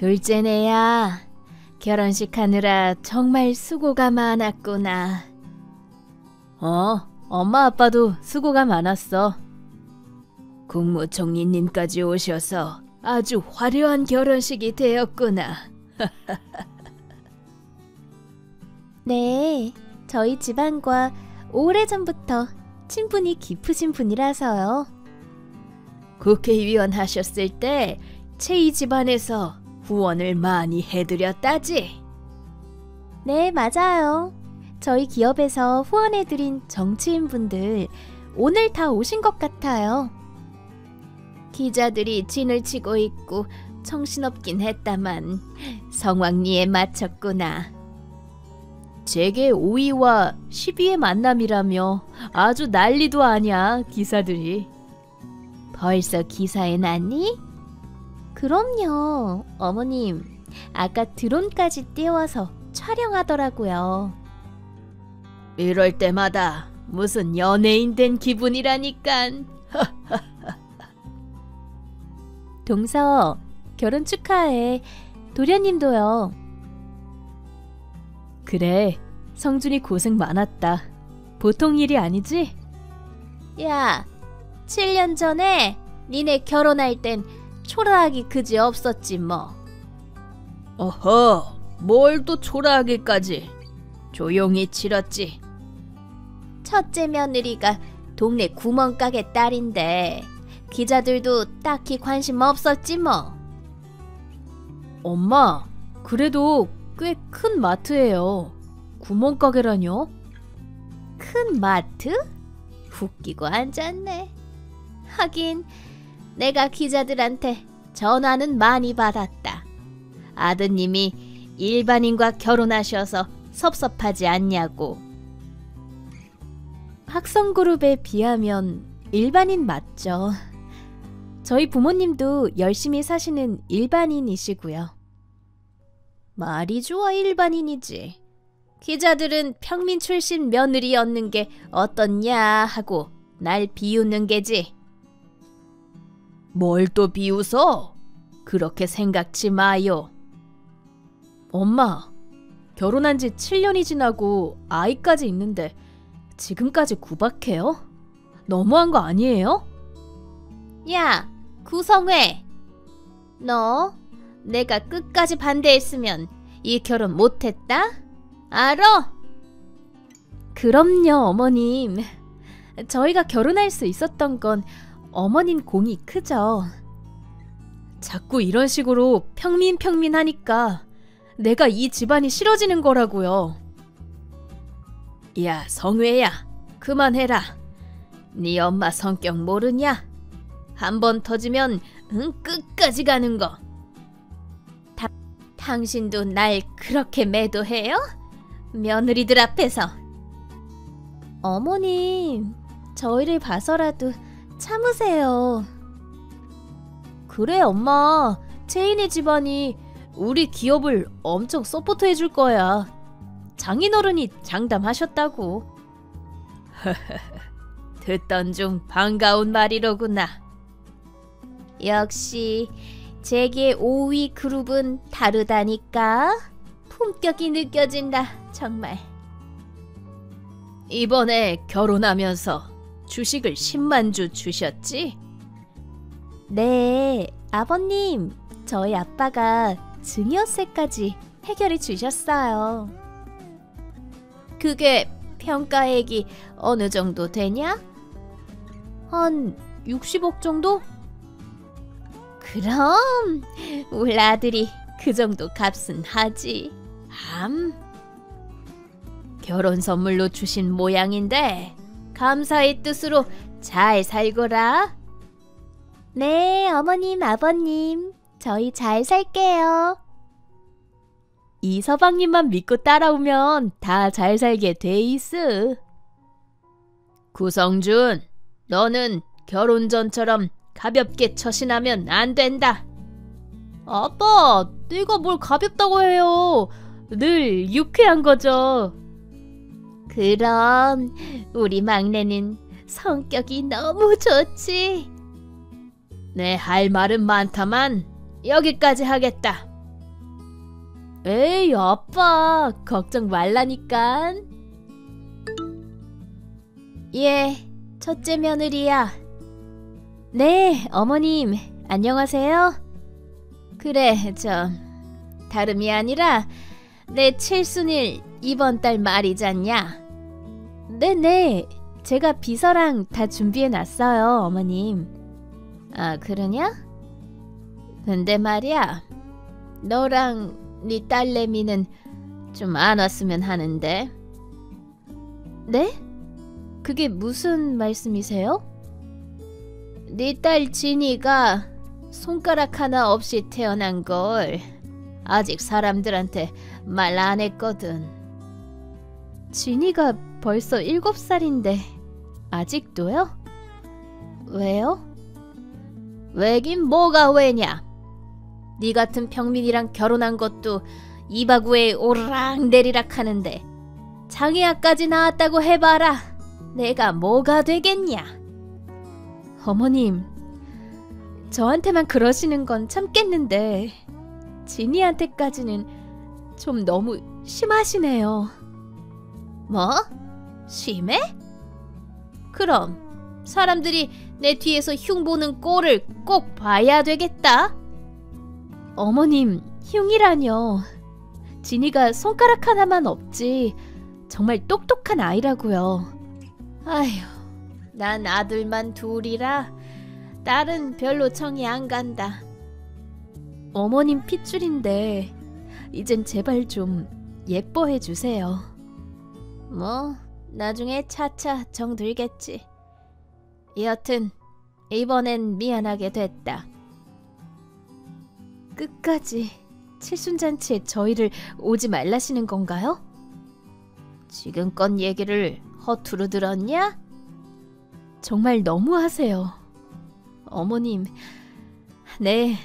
둘째네야, 결혼식 하느라 정말 수고가 많았구나. 엄마 아빠도 수고가 많았어. 국무총리님까지 오셔서 아주 화려한 결혼식이 되었구나. 네, 저희 집안과 오래전부터 친분이 깊으신 분이라서요. 국회의원 하셨을 때 채희 집안에서 후원을 많이 해드렸다지? 네, 맞아요. 저희 기업에서 후원해드린 정치인분들 오늘 다 오신 것 같아요. 기자들이 진을 치고 있고 정신없긴 했다만 성황리에 마쳤구나. 재계 5위와 10위의 만남이라며 아주 난리도 아냐, 기사들이. 벌써 기사에 났니? 그럼요. 어머님, 아까 드론까지 띄워서 촬영하더라고요. 이럴 때마다 무슨 연예인 된 기분이라니깐. 동서, 결혼 축하해. 도련님도요. 그래, 성준이 고생 많았다. 보통 일이 아니지? 야, 7년 전에 니네 결혼할 땐 초라하기 그지 없었지 뭐. 어허, 뭘 또 초라하기까지. 조용히 치렀지. 첫째 며느리가 동네 구멍가게 딸인데 기자들도 딱히 관심 없었지 뭐. 엄마, 그래도 꽤 큰 마트예요. 구멍가게라뇨? 큰 마트? 웃기고 앉았네. 하긴 내가 기자들한테 전화는 많이 받았다. 아드님이 일반인과 결혼하셔서 섭섭하지 않냐고. 학성그룹에 비하면 일반인 맞죠. 저희 부모님도 열심히 사시는 일반인이시고요. 말이 좋아 일반인이지. 기자들은 평민 출신 며느리 얻는 게 어떻냐 하고 날 비웃는 게지. 뭘 또 비웃어? 그렇게 생각지 마요. 엄마, 결혼한 지 7년이 지나고 아이까지 있는데 지금까지 구박해요? 너무한 거 아니에요? 야, 구성회! 너 내가 끝까지 반대했으면 이 결혼 못했다? 알어? 그럼요, 어머님. 저희가 결혼할 수 있었던 건 어머님 공이 크죠. 자꾸 이런 식으로 평민 하니까 내가 이 집안이 싫어지는 거라고요. 야, 성회야, 그만해라. 네 엄마 성격 모르냐? 한 번 터지면 끝까지 가는 거. 당신도 날 그렇게 매도해요? 며느리들 앞에서. 어머님, 저희를 봐서라도 참으세요. 그래, 엄마. 채인의 집안이 우리 기업을 엄청 서포트 해줄 거야. 장인어른이 장담하셨다고. 듣던 중 반가운 말이로구나. 역시 재계 5위 그룹은 다르다니까. 품격이 느껴진다, 정말. 이번에 결혼하면서 주식을 10만 주 주셨지? 네, 아버님, 저희 아빠가 증여세까지 해결해 주셨어요. 그게 평가액이 어느 정도 되냐? 한 60억 정도? 그럼 우리 아들이 그 정도 값은 하지. 결혼 선물로 주신 모양인데 감사의 뜻으로 잘 살거라. 네, 어머님, 아버님, 저희 잘 살게요. 이 서방님만 믿고 따라오면 다 잘 살게 돼 있어. 구성준, 너는 결혼 전처럼 가볍게 처신하면 안 된다. 아빠, 내가 뭘 가볍다고 해요. 늘 유쾌한 거죠. 그럼 우리 막내는 성격이 너무 좋지. 네, 할 말은 많다만 여기까지 하겠다. 에이, 아빠, 걱정 말라니깐. 예, 첫째 며느리야. 네, 어머님, 안녕하세요. 그래, 다름이 아니라 내 칠순일 이번 달 말이잖냐. 네네, 제가 비서랑 다 준비해놨어요, 어머님. 아, 그러냐? 근데 말이야, 너랑 네 딸내미는 좀 안 왔으면 하는데. 네? 그게 무슨 말씀이세요? 네 딸 진이가 손가락 하나 없이 태어난 걸 아직 사람들한테 말 안 했거든. 진이가 벌써 7살인데 아직도요? 왜요? 왜긴 뭐가 왜냐. 네 같은 평민이랑 결혼한 것도 이바구에 오르락내리락 하는데 장애아까지 나왔다고 해봐라. 내가 뭐가 되겠냐. 어머님, 저한테만 그러시는 건 참겠는데 진이한테까지는 좀 너무 심하시네요. 뭐? 심해? 그럼 사람들이 내 뒤에서 흉보는 꼴을 꼭 봐야 되겠다. 어머님, 흉이라뇨. 진이가 손가락 하나만 없지 정말 똑똑한 아이라고요. 아휴, 난 아들만 둘이라 딸은 별로 정이 안 간다. 어머님 핏줄인데 이젠 제발 좀 예뻐해 주세요. 뭐 나중에 차차 정들겠지. 여튼 이번엔 미안하게 됐다. 끝까지 칠순잔치에 저희를 오지 말라시는 건가요? 지금껏 얘기를 허투루 들었냐? 정말 너무하세요. 어머님, 네,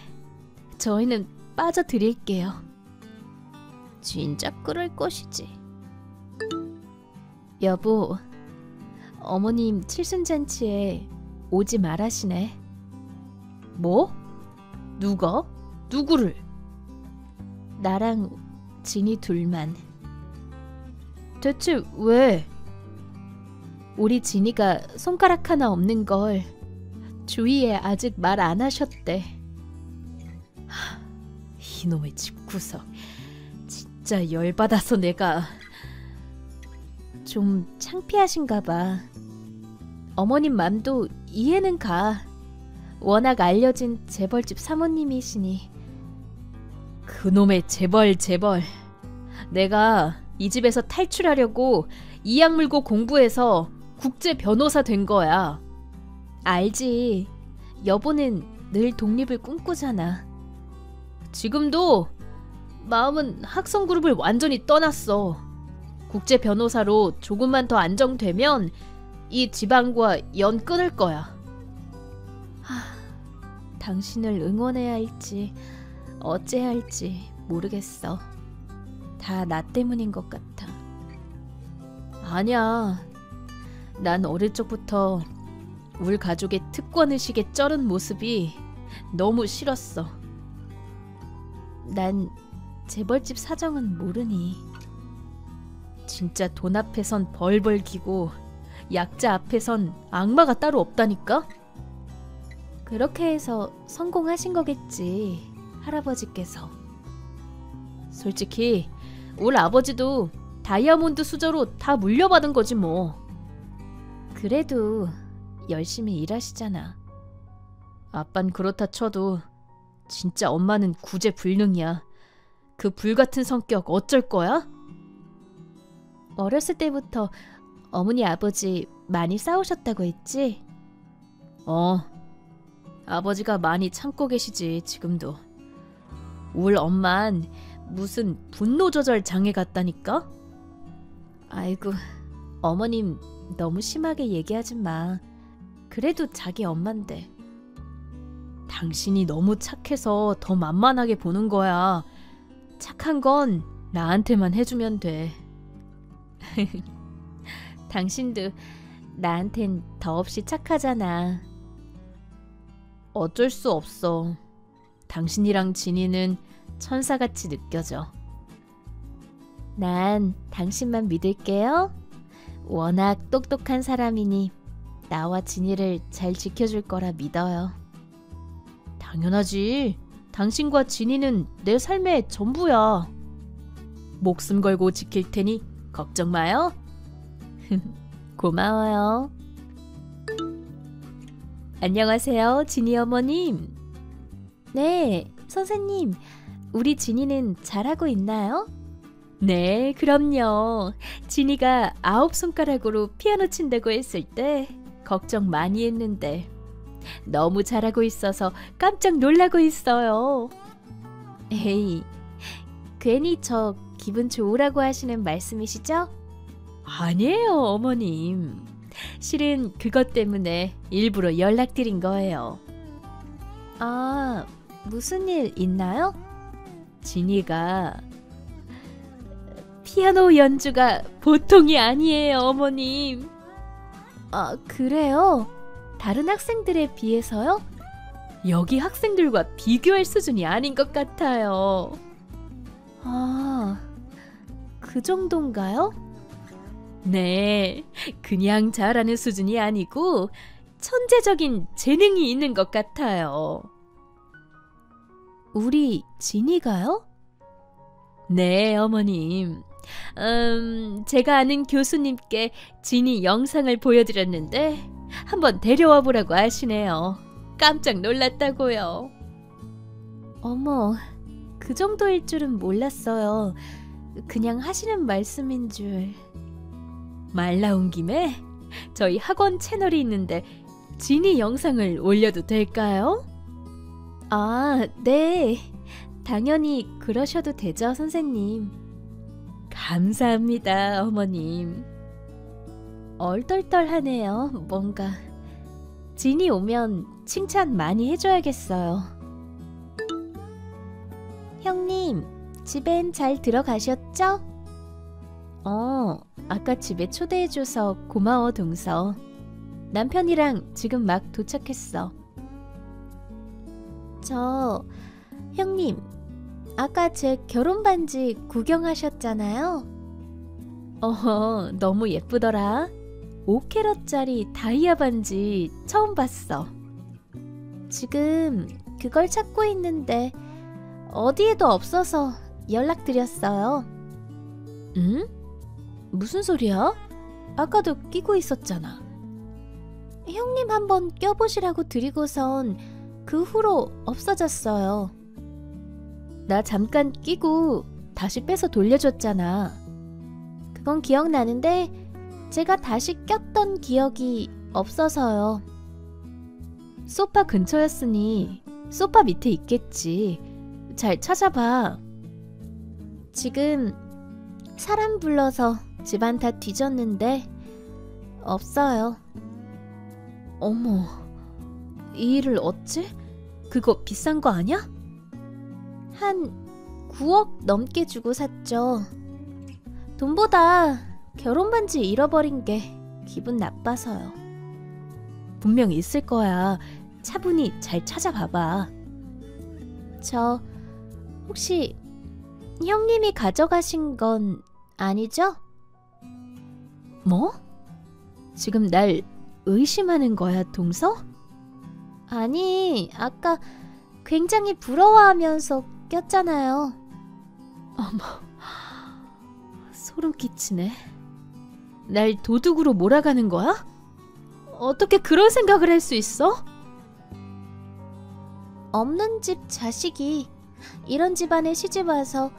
저희는 빠져드릴게요. 진짜 그럴 것이지. 여보, 어머님 칠순잔치에 오지 말하시네. 뭐? 누가? 누구를? 나랑 진이 둘만. 대체 왜? 우리 진이가 손가락 하나 없는 걸 주위에 아직 말 안 하셨대. 이놈의 집구석, 진짜 열받아서 내가. 좀 창피하신가 봐. 어머님 맘도 이해는 가. 워낙 알려진 재벌집 사모님이시니. 그놈의 재벌. 내가 이 집에서 탈출하려고 이악 물고 공부해서 국제 변호사 된 거야. 알지. 여보는 늘 독립을 꿈꾸잖아. 지금도 마음은 학성 그룹을 완전히 떠났어. 국제 변호사로 조금만 더 안정되면 이 지방과 연 끊을 거야. 당신을 응원해야 할지 어째야 할지 모르겠어. 다 나 때문인 것 같아. 아니야. 난 어릴 적부터 우리 가족의 특권의식에 쩔은 모습이 너무 싫었어. 난 재벌집 사정은 모르니. 진짜 돈 앞에선 벌벌 기고 약자 앞에선 악마가 따로 없다니까? 그렇게 해서 성공하신 거겠지, 할아버지께서. 솔직히 우리 아버지도 다이아몬드 수저로 다 물려받은 거지 뭐. 그래도 열심히 일하시잖아. 아빤 그렇다 쳐도 진짜 엄마는 구제불능이야. 그 불같은 성격 어쩔 거야? 어렸을 때부터 어머니 아버지 많이 싸우셨다고 했지? 아버지가 많이 참고 계시지 지금도. 울 엄만 무슨 분노 조절 장애 같다니까? 아이고, 어머님 너무 심하게 얘기하지 마. 그래도 자기 엄만데. 당신이 너무 착해서 더 만만하게 보는 거야. 착한 건 나한테만 해주면 돼. 당신도 나한텐 더없이 착하잖아. 어쩔 수 없어. 당신이랑 진이는 천사같이 느껴져. 난 당신만 믿을게요. 워낙 똑똑한 사람이니 나와 진이를 잘 지켜줄 거라 믿어요. 당연하지. 당신과 진이는 내 삶의 전부야. 목숨 걸고 지킬 테니 걱정 마요. 고마워요. 안녕하세요, 진이 어머님. 네, 선생님. 우리 진이는 잘하고 있나요? 네, 그럼요. 진이가 9손가락으로 피아노 친다고 했을 때 걱정 많이 했는데 너무 잘하고 있어서 깜짝 놀라고 있어요. 에이, 괜히 저 기분 좋으라고 하시는 말씀이시죠? 아니에요, 어머님. 실은 그것 때문에 일부러 연락드린 거예요. 아, 무슨 일 있나요? 진이가 피아노 연주가 보통이 아니에요, 어머님. 아, 그래요? 다른 학생들에 비해서요? 여기 학생들과 비교할 수준이 아닌 것 같아요. 아, 그 정도인가요? 네, 그냥 잘하는 수준이 아니고 천재적인 재능이 있는 것 같아요. 우리 진이가요? 네, 어머님. 제가 아는 교수님께 진이 영상을 보여드렸는데 한번 데려와 보라고 하시네요. 깜짝 놀랐다고요. 어머, 그 정도일 줄은 몰랐어요. 그냥 하시는 말씀인 줄. 말 나온 김에 저희 학원 채널이 있는데 진이 영상을 올려도 될까요? 아, 네. 당연히 그러셔도 되죠, 선생님. 감사합니다, 어머님. 얼떨떨하네요, 뭔가. 진이 오면 칭찬 많이 해줘야겠어요. 형님, 집엔 잘 들어가셨죠? 아까 집에 초대해줘서 고마워, 동서. 남편이랑 지금 막 도착했어. 형님, 아까 제 결혼 반지 구경하셨잖아요. 너무 예쁘더라. 5캐럿짜리 다이아 반지 처음 봤어. 지금 그걸 찾고 있는데 어디에도 없어서 연락드렸어요. 응? 무슨 소리야? 아까도 끼고 있었잖아. 형님 한번 껴보시라고 드리고선 그 후로 없어졌어요. 나 잠깐 끼고 다시 빼서 돌려줬잖아. 그건 기억나는데 제가 다시 꼈던 기억이 없어서요. 소파 근처였으니 소파 밑에 있겠지. 잘 찾아봐. 지금 사람 불러서 집안 다 뒤졌는데 없어요. 어머, 이 일을 어째? 그거 비싼 거 아니야? 한 9억 넘게 주고 샀죠. 돈보다 결혼 반지 잃어버린 게 기분 나빠서요. 분명 있을 거야. 차분히 잘 찾아봐봐. 저 혹시 형님이 가져가신 건 아니죠? 뭐? 지금 날 의심하는 거야, 동서? 아니, 아까 굉장히 부러워하면서 꼈잖아요. 어머, 소름 끼치네. 날 도둑으로 몰아가는 거야? 어떻게 그런 생각을 할 수 있어? 없는 집 자식이 이런 집안에 시집와서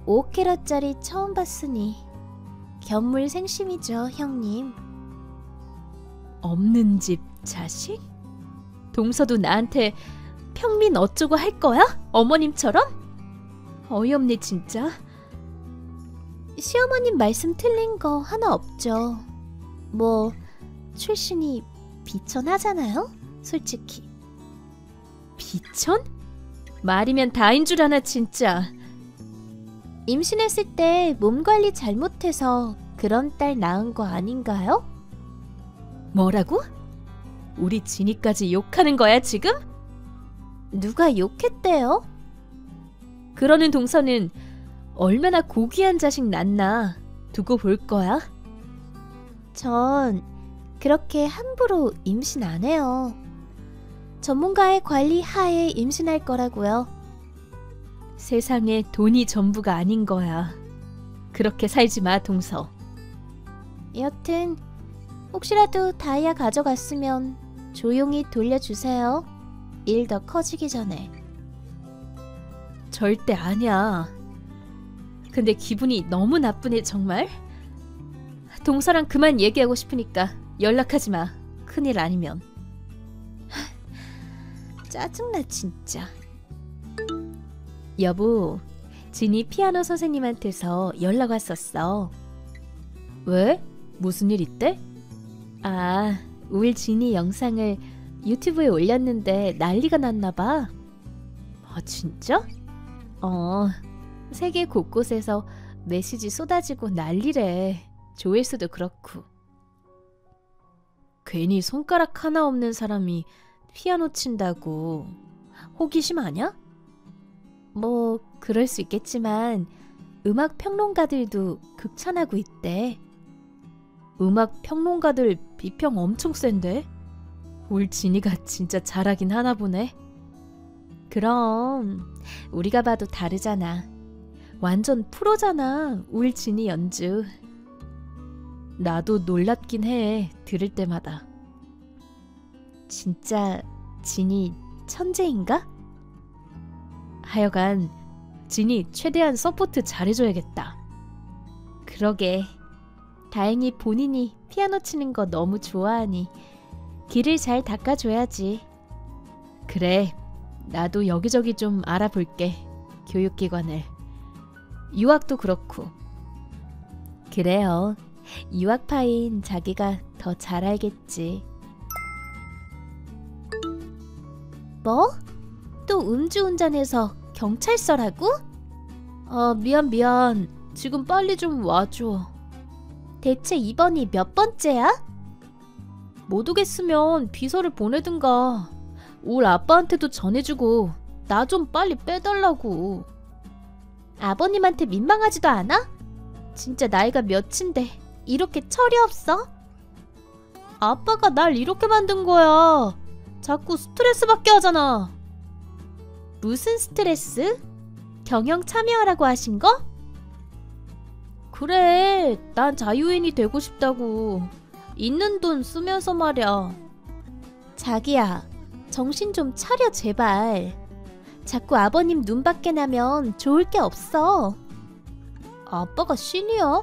5캐럿짜리 처음 봤으니 견물생심이죠, 형님. 없는 집 자식? 동서도 나한테 평민 어쩌고 할 거야? 어머님처럼? 어이없네, 진짜. 시어머님 말씀 틀린 거 하나 없죠. 뭐 출신이 비천하잖아요, 솔직히. 비천? 말이면 다인 줄 아나, 진짜. 임신했을 때 몸 관리 잘못해서 그런 딸 낳은 거 아닌가요? 뭐라고? 우리 진이까지 욕하는 거야, 지금? 누가 욕했대요? 그러는 동서는 얼마나 고귀한 자식 낳나 두고 볼 거야? 전 그렇게 함부로 임신 안 해요. 전문가의 관리 하에 임신할 거라고요. 세상에 돈이 전부가 아닌 거야. 그렇게 살지 마, 동서. 여튼 혹시라도 다이아 가져갔으면 조용히 돌려주세요. 일 더 커지기 전에. 절대 아니야. 근데 기분이 너무 나쁘네, 정말. 동서랑 그만 얘기하고 싶으니까 연락하지 마. 큰일 아니면. 짜증나 진짜. 여보, 진이 피아노 선생님한테서 연락 왔었어. 왜? 무슨 일 있대? 아, 울 진이 영상을 유튜브에 올렸는데 난리가 났나 봐. 아, 진짜? 세계 곳곳에서 메시지 쏟아지고 난리래. 조회수도 그렇고. 괜히 손가락 하나 없는 사람이 피아노 친다고 호기심 아냐? 뭐 그럴 수 있겠지만 음악 평론가들도 극찬하고 있대. 음악 평론가들 비평 엄청 센데? 울 진이가 진짜 잘하긴 하나 보네. 그럼 우리가 봐도 다르잖아. 완전 프로잖아, 울 진이 연주. 나도 놀랍긴 해, 들을 때마다. 진짜 진이 천재인가? 하여간 진이 최대한 서포트 잘해줘야겠다. 그러게. 다행히 본인이 피아노 치는 거 너무 좋아하니 길을 잘 닦아줘야지. 그래, 나도 여기저기 좀 알아볼게. 교육기관을. 유학도 그렇고. 그래요. 유학파인 자기가 더 잘 알겠지. 뭐? 또 음주운전해서 경찰서라고? 미안. 지금 빨리 좀 와줘. 대체 이번이 몇 번째야? 못 오겠으면 비서를 보내든가. 울 아빠한테도 전해주고 나 좀 빨리 빼달라고. 아버님한테 민망하지도 않아? 진짜 나이가 몇인데 이렇게 철이 없어? 아빠가 날 이렇게 만든 거야. 자꾸 스트레스 받게 하잖아. 무슨 스트레스? 경영 참여하라고 하신 거? 그래, 난 자유인이 되고 싶다고. 있는 돈 쓰면서 말이야. 자기야, 정신 좀 차려 제발. 자꾸 아버님 눈밖에 나면 좋을 게 없어. 아빠가 신이야?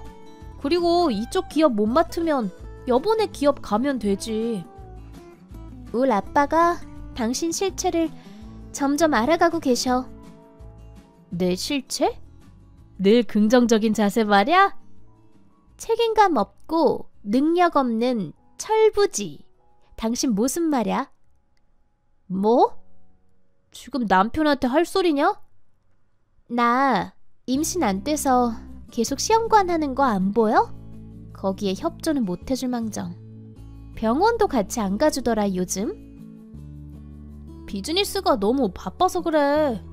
그리고 이쪽 기업 못 맡으면 여보네 기업 가면 되지. 울 아빠가 당신 실체를 점점 알아가고 계셔. 내 실체? 늘 긍정적인 자세 말이야? 책임감 없고 능력 없는 철부지. 당신 무슨 말이야? 뭐? 지금 남편한테 할 소리냐? 나 임신 안 돼서 계속 시험관 하는 거 안 보여? 거기에 협조는 못 해줄 망정. 병원도 같이 안 가주더라 요즘. 비즈니스가 너무 바빠서 그래.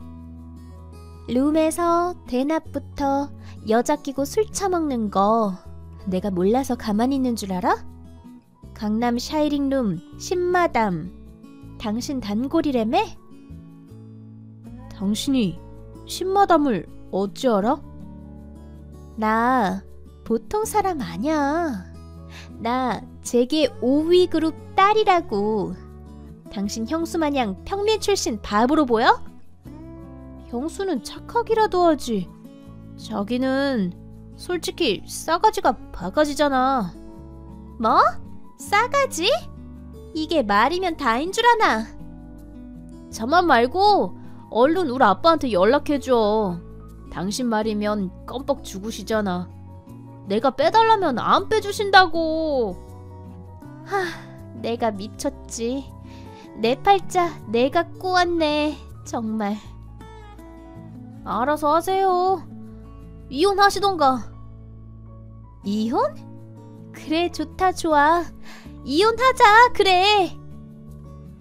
룸에서 대낮부터 여자 끼고 술 처먹는 거 내가 몰라서 가만히 있는 줄 알아? 강남 샤이링룸 신마담 당신 단골이라며? 당신이 신마담을 어찌 알아? 나 보통 사람 아냐. 나 재계 5위 그룹 딸이라고. 당신 형수 마냥 평민 출신 바보로 보여? 형수는 착하기라도 하지. 자기는 솔직히 싸가지가 바가지잖아. 뭐? 싸가지? 이게 말이면 다인 줄 아나. 저만 말고 얼른 우리 아빠한테 연락해줘. 당신 말이면 껌뻑 죽으시잖아. 내가 빼달라면 안 빼주신다고. 내가 미쳤지. 내 팔자 내가 꼬았네. 정말. 알아서 하세요. 이혼하시던가. 이혼? 그래 좋다 좋아. 이혼하자 그래.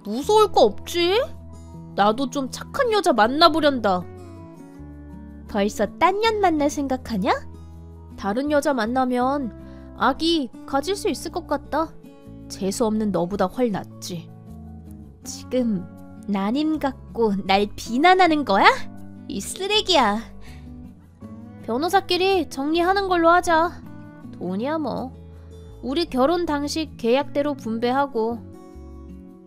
무서울 거 없지? 나도 좀 착한 여자 만나보련다. 벌써 딴 년 만날 생각하냐? 다른 여자 만나면 아기 가질 수 있을 것 같다. 재수없는 너보다 훨 낫지. 지금 난임 갖고 날 비난하는 거야? 이 쓰레기야. 변호사끼리 정리하는 걸로 하자. 돈이야 뭐. 우리 결혼 당시 계약대로 분배하고.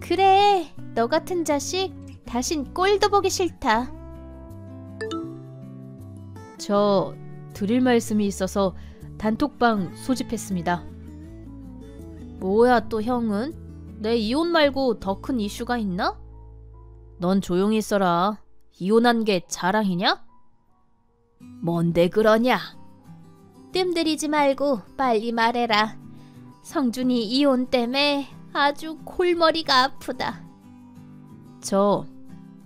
그래, 너 같은 자식 다신 꼴도 보기 싫다. 저 드릴 말씀이 있어서 단톡방 소집했습니다. 뭐야 또 형은? 내 이혼 말고 더 큰 이슈가 있나? 넌 조용히 있어라. 이혼한 게 자랑이냐? 뭔데 그러냐? 뜸들이지 말고 빨리 말해라. 성준이 이혼 때문에 아주 골머리가 아프다. 저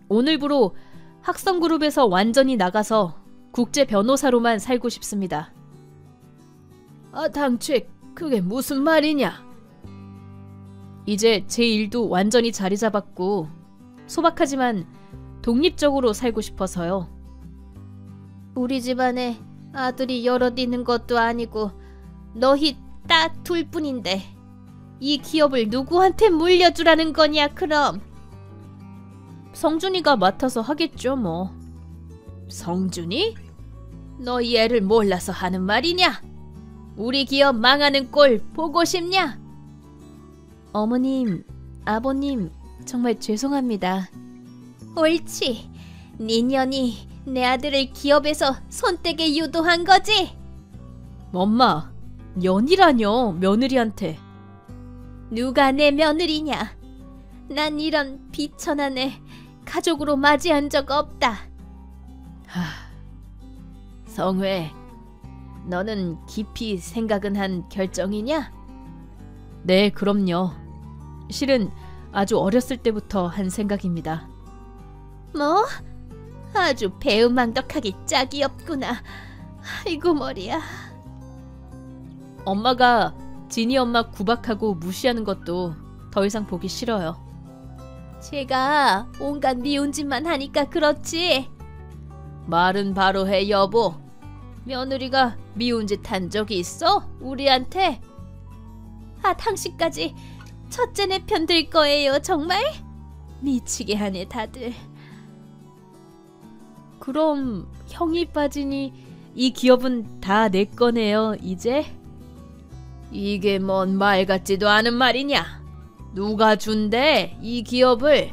오늘부로 학성그룹에서 완전히 나가서 국제 변호사로만 살고 싶습니다. 아, 당최 그게 무슨 말이냐? 이제 제 일도 완전히 자리 잡았고 소박하지만 독립적으로 살고 싶어서요. 우리 집안에 아들이 여럿 있는 것도 아니고 너희 딱 둘뿐인데 이 기업을 누구한테 물려주라는 거냐 그럼? 성준이가 맡아서 하겠죠 뭐. 성준이? 너 얘를 몰라서 하는 말이냐? 우리 기업 망하는 꼴 보고 싶냐? 어머님, 아버님 정말 죄송합니다. 옳지. 네 년이 내 아들을 기업에서 손떼게 유도한 거지? 엄마, 년이라뇨. 며느리한테. 누가 내 며느리냐? 난 이런 비천한 애 가족으로 맞이한 적 없다. 성회, 너는 깊이 생각은 한 결정이냐? 네, 그럼요. 실은 아주 어렸을 때부터 한 생각입니다. 뭐? 아주 배은망덕하기 짝이 없구나. 아이고 머리야. 엄마가 진이 엄마 구박하고 무시하는 것도 더 이상 보기 싫어요. 제가 온갖 미운 짓만 하니까 그렇지. 말은 바로 해 여보. 며느리가 미운 짓 한 적이 있어? 우리한테? 아, 당신까지 첫째네 편 들 거예요 정말? 미치게 하네 다들. 그럼 형이 빠지니 이 기업은 다 내 거네요 이제? 이게 뭔 말 같지도 않은 말이냐? 누가 준대 이 기업을?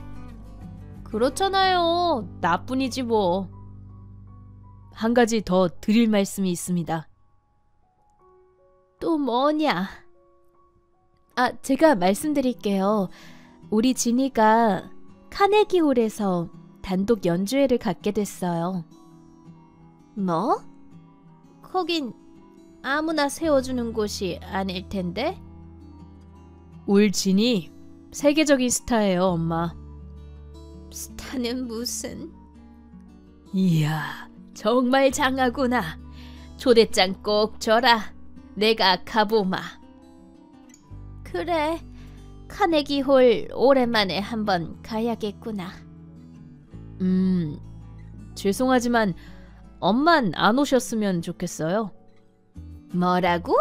그렇잖아요. 나뿐이지 뭐. 한 가지 더 드릴 말씀이 있습니다. 또 뭐냐? 아, 제가 말씀드릴게요. 우리 진이가 카네기홀에서 단독 연주회를 갖게 됐어요. 뭐? 거긴 아무나 세워주는 곳이 아닐 텐데? 울 진이 세계적인 스타예요, 엄마. 스타는 무슨? 이야, 정말 장하구나. 초대장 꼭 줘라. 내가 가보마. 그래, 카네기홀 오랜만에 한번 가야겠구나. 죄송하지만 엄만 안 오셨으면 좋겠어요. 뭐라고?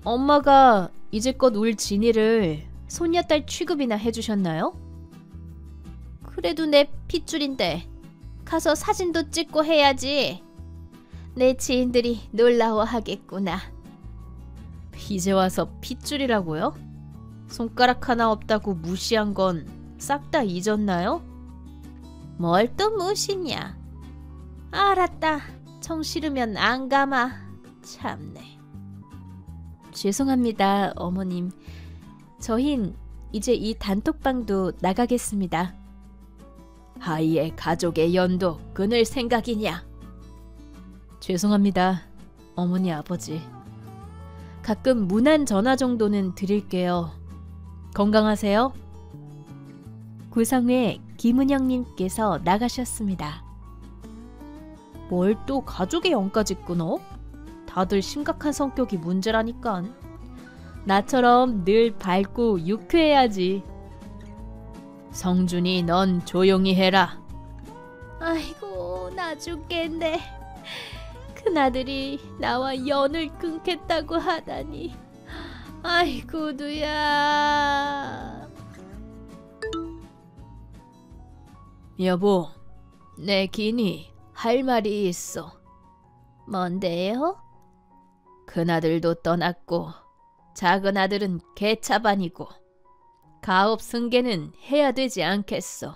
엄마가 이제껏 울 진이를 손녀딸 취급이나 해주셨나요? 그래도 내 핏줄인데 가서 사진도 찍고 해야지. 내 지인들이 놀라워하겠구나. 이제 와서 핏줄이라고요? 손가락 하나 없다고 무시한 건 싹 다 잊었나요? 뭘 또 무시냐? 알았다. 정 싫으면 안 가마. 참네. 죄송합니다, 어머님. 저흰 이제 이 단톡방도 나가겠습니다. 아예 가족의 연도 끊을 생각이냐? 죄송합니다, 어머니 아버지. 가끔 무난 전화 정도는 드릴게요. 건강하세요. 구성회 김은영님께서 나가셨습니다. 뭘 또 가족의 영까지 끊어? 다들 심각한 성격이 문제라니깐. 나처럼 늘 밝고 유쾌해야지. 성준이 넌 조용히 해라. 아이고, 나 죽겠네. 큰아들이 나와 연을 끊겠다고 하다니. 아이고, 누야. 여보, 내 기니 할 말이 있어. 뭔데요? 큰아들도 떠났고 작은 아들은 개차반이고 가업 승계는 해야 되지 않겠어.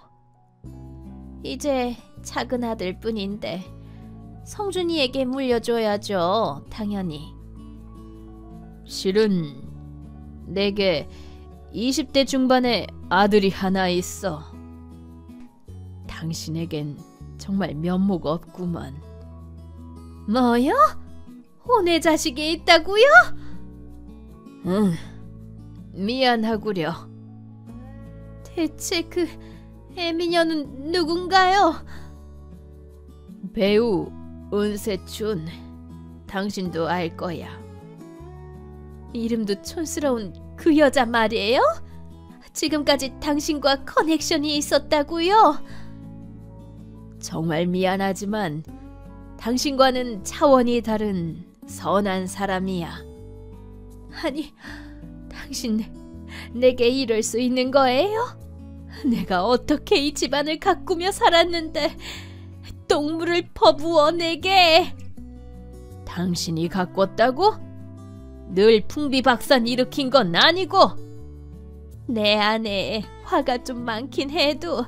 이제 작은 아들 뿐인데 성준이에게 물려줘야죠, 당연히. 실은 내게 20대 중반의 아들이 하나 있어. 당신에겐 정말 면목 없구만. 뭐요? 혼의 자식이 있다고요? 응, 미안하구려. 대체 그 애미녀는 누군가요? 배우 은세춘, 당신도 알 거야. 이름도 촌스러운 그 여자 말이에요? 지금까지 당신과 커넥션이 있었다고요? 정말 미안하지만 당신과는 차원이 다른 선한 사람이야. 아니, 당신 내게 이럴 수 있는 거예요? 내가 어떻게 이 집안을 가꾸며 살았는데 똥물을 퍼부어 내게. 당신이 가꿨다고? 늘 풍비박산 일으킨 건 아니고. 내 안에 화가 좀 많긴 해도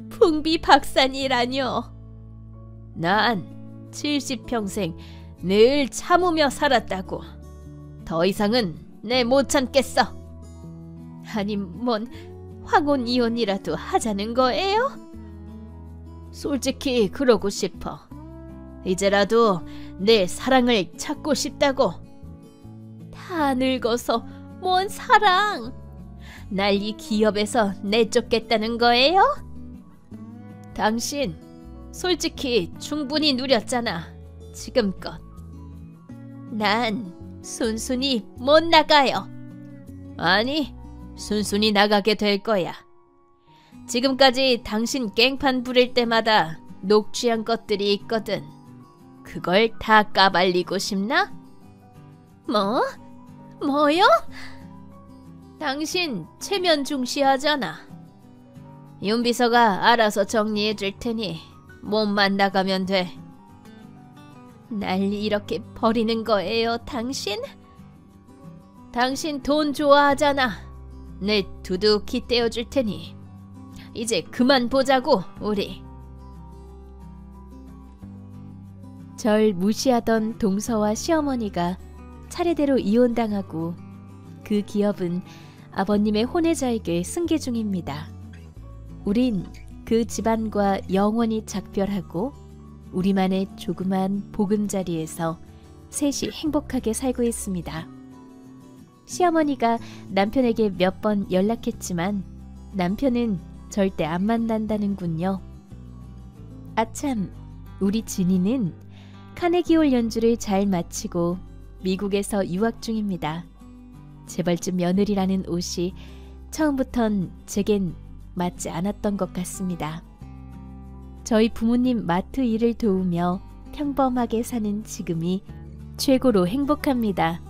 풍비박산이라뇨. 난 70평생 늘 참으며 살았다고. 더 이상은 내 못 참겠어. 아니, 뭔 황혼 이혼이라도 하자는 거예요? 솔직히 그러고 싶어. 이제라도 내 사랑을 찾고 싶다고. 다 늙어서 뭔 사랑. 날 이 기업에서 내쫓겠다는 거예요? 당신 솔직히 충분히 누렸잖아, 지금껏. 난 순순히 못 나가요. 아니, 순순히 나가게 될 거야. 지금까지 당신 깽판 부릴 때마다 녹취한 것들이 있거든. 그걸 다 까발리고 싶나? 뭐요? 당신 체면 중시하잖아. 윤 비서가 알아서 정리해 줄 테니 몸만 나가면 돼. 날 이렇게 버리는 거예요, 당신? 당신 돈 좋아하잖아. 내 두둑히 떼어줄 테니 이제 그만 보자고, 우리. 절 무시하던 동서와 시어머니가 차례대로 이혼당하고 그 기업은 아버님의 혼외자에게 승계 중입니다. 우린 그 집안과 영원히 작별하고 우리만의 조그만 보금자리에서 셋이 행복하게 살고 있습니다. 시어머니가 남편에게 몇 번 연락했지만 남편은 절대 안 만난다는군요. 아참, 우리 진이는 카네기홀 연주를 잘 마치고 미국에서 유학 중입니다. 재벌집 며느리라는 옷이 처음부턴 제겐 맞지 않았던 것 같습니다. 저희 부모님 마트 일을 도우며 평범하게 사는 지금이 최고로 행복합니다.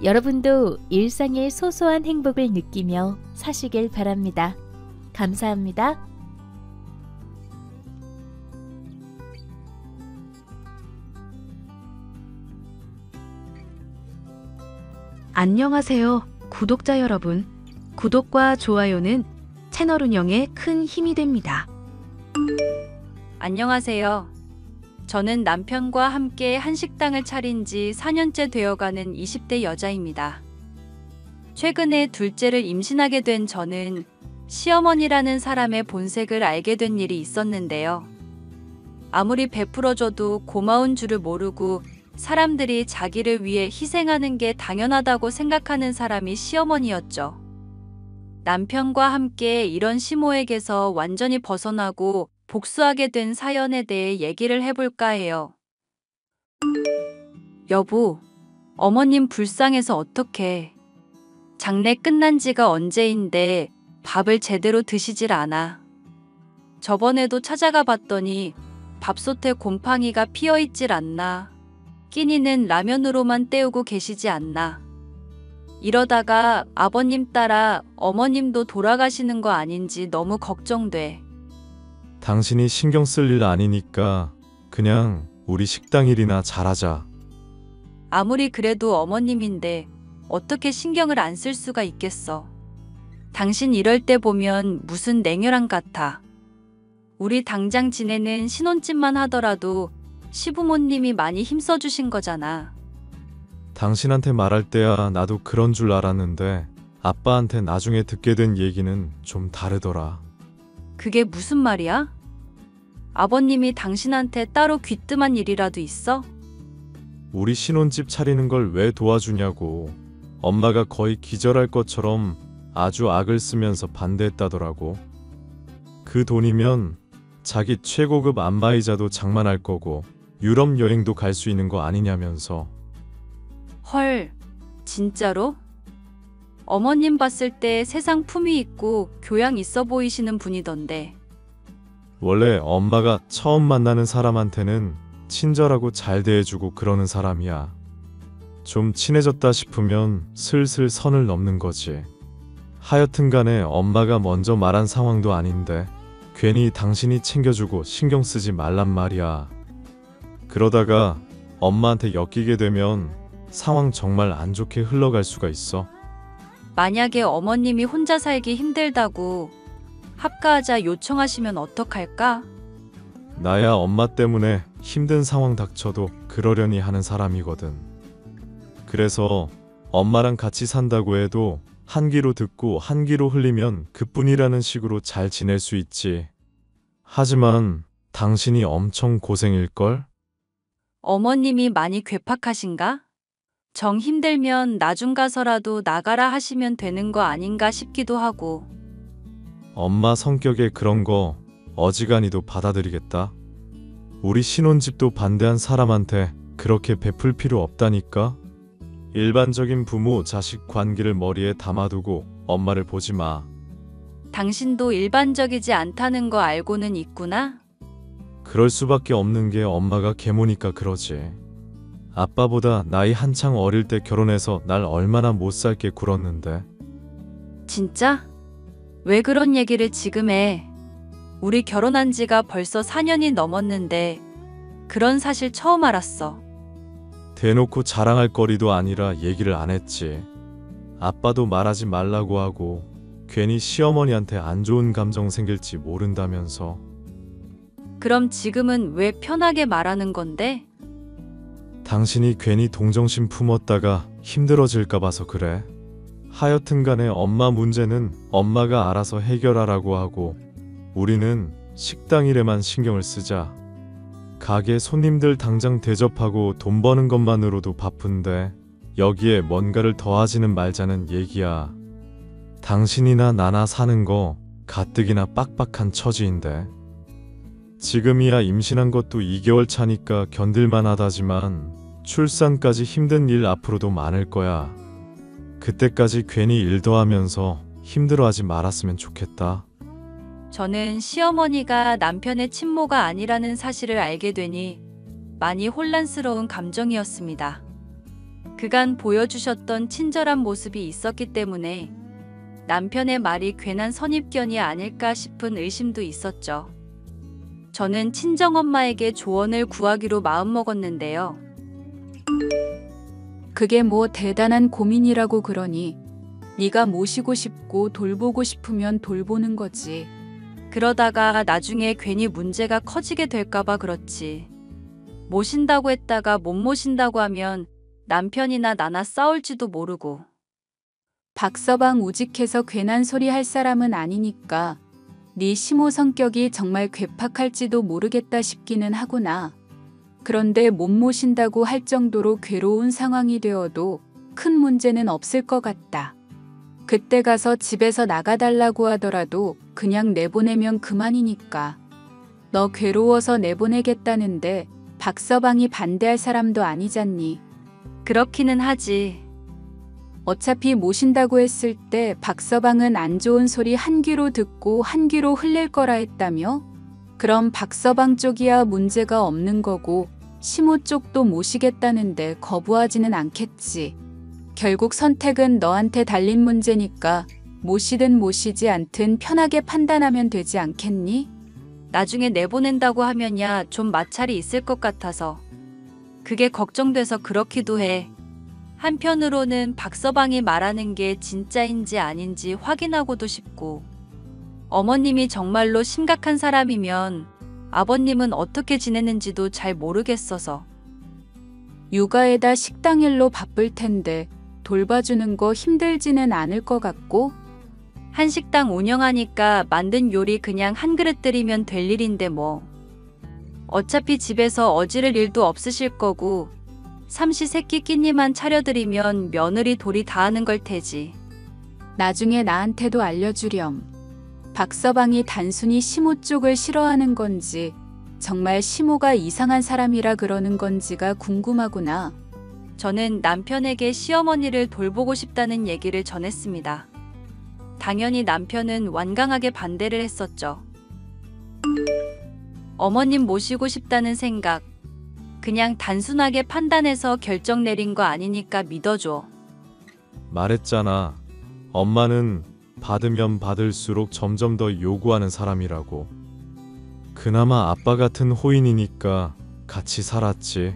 여러분도 일상의 소소한 행복을 느끼며 사시길 바랍니다. 감사합니다. 안녕하세요, 구독자 여러분. 구독과 좋아요는 채널 운영에 큰 힘이 됩니다. 안녕하세요. 저는 남편과 함께 한식당을 차린 지 4년째 되어가는 20대 여자입니다. 최근에 둘째를 임신하게 된 저는 시어머니라는 사람의 본색을 알게 된 일이 있었는데요. 아무리 베풀어줘도 고마운 줄을 모르고 사람들이 자기를 위해 희생하는 게 당연하다고 생각하는 사람이 시어머니였죠. 남편과 함께 이런 시모에게서 완전히 벗어나고 복수하게 된 사연에 대해 얘기를 해볼까 해요. 여보, 어머님 불쌍해서 어떡해. 장례 끝난 지가 언제인데 밥을 제대로 드시질 않아. 저번에도 찾아가 봤더니 밥솥에 곰팡이가 피어있질 않나. 끼니는 라면으로만 때우고 계시지 않나. 이러다가 아버님 따라 어머님도 돌아가시는 거 아닌지 너무 걱정돼. 당신이 신경 쓸 일 아니니까 그냥 우리 식당 일이나 잘하자. 아무리 그래도 어머님인데 어떻게 신경을 안 쓸 수가 있겠어. 당신 이럴 때 보면 무슨 냉혈한 같아. 우리 당장 지내는 신혼집만 하더라도 시부모님이 많이 힘써주신 거잖아. 당신한테 말할 때야 나도 그런 줄 알았는데 아빠한테 나중에 듣게 된 얘기는 좀 다르더라. 그게 무슨 말이야? 아버님이 당신한테 따로 귀뜸한 일이라도 있어? 우리 신혼집 차리는 걸 왜 도와주냐고. 엄마가 거의 기절할 것처럼 아주 악을 쓰면서 반대했다더라고. 그 돈이면 자기 최고급 안마의자도 장만할 거고 유럽 여행도 갈 수 있는 거 아니냐면서. 헐, 진짜로? 어머님 봤을 때 세상 품위 있고 교양 있어 보이시는 분이던데. 원래 엄마가 처음 만나는 사람한테는 친절하고 잘 대해주고 그러는 사람이야. 좀 친해졌다 싶으면 슬슬 선을 넘는 거지. 하여튼간에 엄마가 먼저 말한 상황도 아닌데 괜히 당신이 챙겨주고 신경 쓰지 말란 말이야. 그러다가 엄마한테 엮이게 되면 상황 정말 안 좋게 흘러갈 수가 있어. 만약에 어머님이 혼자 살기 힘들다고 합가하자 요청하시면 어떡할까? 나야 엄마 때문에 힘든 상황 닥쳐도 그러려니 하는 사람이거든. 그래서 엄마랑 같이 산다고 해도 한 귀로 듣고 한 귀로 흘리면 그뿐이라는 식으로 잘 지낼 수 있지. 하지만 당신이 엄청 고생일걸? 어머님이 많이 괴팍하신가? 정 힘들면 나중 가서라도 나가라 하시면 되는 거 아닌가 싶기도 하고. 엄마 성격에 그런 거 어지간히도 받아들이겠다. 우리 신혼집도 반대한 사람한테 그렇게 베풀 필요 없다니까. 일반적인 부모 자식 관계를 머리에 담아두고 엄마를 보지 마. 당신도 일반적이지 않다는 거 알고는 있구나? 그럴 수밖에 없는 게 엄마가 계모니까 그러지. 아빠보다 나이 한창 어릴 때 결혼해서 날 얼마나 못 살게 굴었는데. 진짜? 왜 그런 얘기를 지금 해? 우리 결혼한 지가 벌써 4년이 넘었는데 그런 사실 처음 알았어. 대놓고 자랑할 거리도 아니라 얘기를 안 했지. 아빠도 말하지 말라고 하고 괜히 시어머니한테 안 좋은 감정 생길지 모른다면서. 그럼 지금은 왜 편하게 말하는 건데? 당신이 괜히 동정심 품었다가 힘들어질까 봐서 그래. 하여튼간에 엄마 문제는 엄마가 알아서 해결하라고 하고 우리는 식당 일에만 신경을 쓰자. 가게 손님들 당장 대접하고 돈 버는 것만으로도 바쁜데 여기에 뭔가를 더하지는 말자는 얘기야. 당신이나 나나 사는 거 가뜩이나 빡빡한 처지인데. 지금이야 임신한 것도 2개월 차니까 견딜만 하다지만 출산까지 힘든 일 앞으로도 많을 거야. 그때까지 괜히 일 더하면서 힘들어하지 말았으면 좋겠다. 저는 시어머니가 남편의 친모가 아니라는 사실을 알게 되니 많이 혼란스러운 감정이었습니다. 그간 보여주셨던 친절한 모습이 있었기 때문에 남편의 말이 괜한 선입견이 아닐까 싶은 의심도 있었죠. 저는 친정엄마에게 조언을 구하기로 마음먹었는데요. 그게 뭐 대단한 고민이라고 그러니 네가 모시고 싶고 돌보고 싶으면 돌보는 거지. 그러다가 나중에 괜히 문제가 커지게 될까봐 그렇지. 모신다고 했다가 못 모신다고 하면 남편이나 나나 싸울지도 모르고. 박서방 우직해서 괜한 소리 할 사람은 아니니까 네 시모 성격이 정말 괴팍할지도 모르겠다 싶기는 하구나. 그런데 못 모신다고 할 정도로 괴로운 상황이 되어도 큰 문제는 없을 것 같다. 그때 가서 집에서 나가달라고 하더라도 그냥 내보내면 그만이니까. 너 괴로워서 내보내겠다는데 박서방이 반대할 사람도 아니잖니. 그렇기는 하지. 어차피 모신다고 했을 때 박서방은 안 좋은 소리 한 귀로 듣고 한 귀로 흘릴 거라 했다며? 그럼 박서방 쪽이야 문제가 없는 거고 시모 쪽도 모시겠다는데 거부하지는 않겠지. 결국 선택은 너한테 달린 문제니까 모시든 모시지 않든 편하게 판단하면 되지 않겠니? 나중에 내보낸다고 하면야 좀 마찰이 있을 것 같아서 그게 걱정돼서 그렇기도 해. 한편으로는 박서방이 말하는 게 진짜인지 아닌지 확인하고도 싶고, 어머님이 정말로 심각한 사람이면 아버님은 어떻게 지내는지도 잘 모르겠어서. 육아에다 식당 일로 바쁠 텐데 돌봐주는 거 힘들지는 않을 것 같고. 한식당 운영하니까 만든 요리 그냥 한 그릇 드리면 될 일인데 뭐. 어차피 집에서 어지를 일도 없으실 거고 삼시세끼 끼니만 차려드리면 며느리 돌이 다 하는 걸 테지. 나중에 나한테도 알려주렴. 박서방이 단순히 시모 쪽을 싫어하는 건지 정말 시모가 이상한 사람이라 그러는 건지가 궁금하구나. 저는 남편에게 시어머니를 돌보고 싶다는 얘기를 전했습니다. 당연히 남편은 완강하게 반대를 했었죠. 어머님 모시고 싶다는 생각, 그냥 단순하게 판단해서 결정 내린 거 아니니까 믿어줘. 말했잖아. 엄마는 받으면 받을수록 점점 더 요구하는 사람이라고. 그나마 아빠 같은 호인이니까 같이 살았지.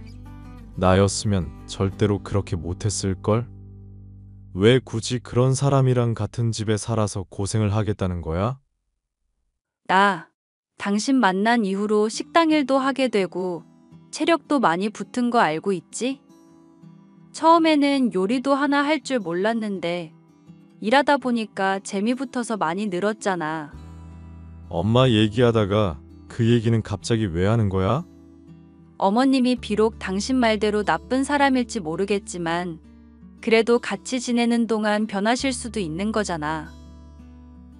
나였으면 절대로 그렇게 못했을걸? 왜 굳이 그런 사람이랑 같은 집에 살아서 고생을 하겠다는 거야? 나 당신 만난 이후로 식당 일도 하게 되고 체력도 많이 붙은 거 알고 있지? 처음에는 요리도 하나 할 줄 몰랐는데 일하다 보니까 재미 붙어서 많이 늘었잖아. 엄마 얘기하다가 그 얘기는 갑자기 왜 하는 거야? 어머님이 비록 당신 말대로 나쁜 사람일지 모르겠지만 그래도 같이 지내는 동안 변하실 수도 있는 거잖아.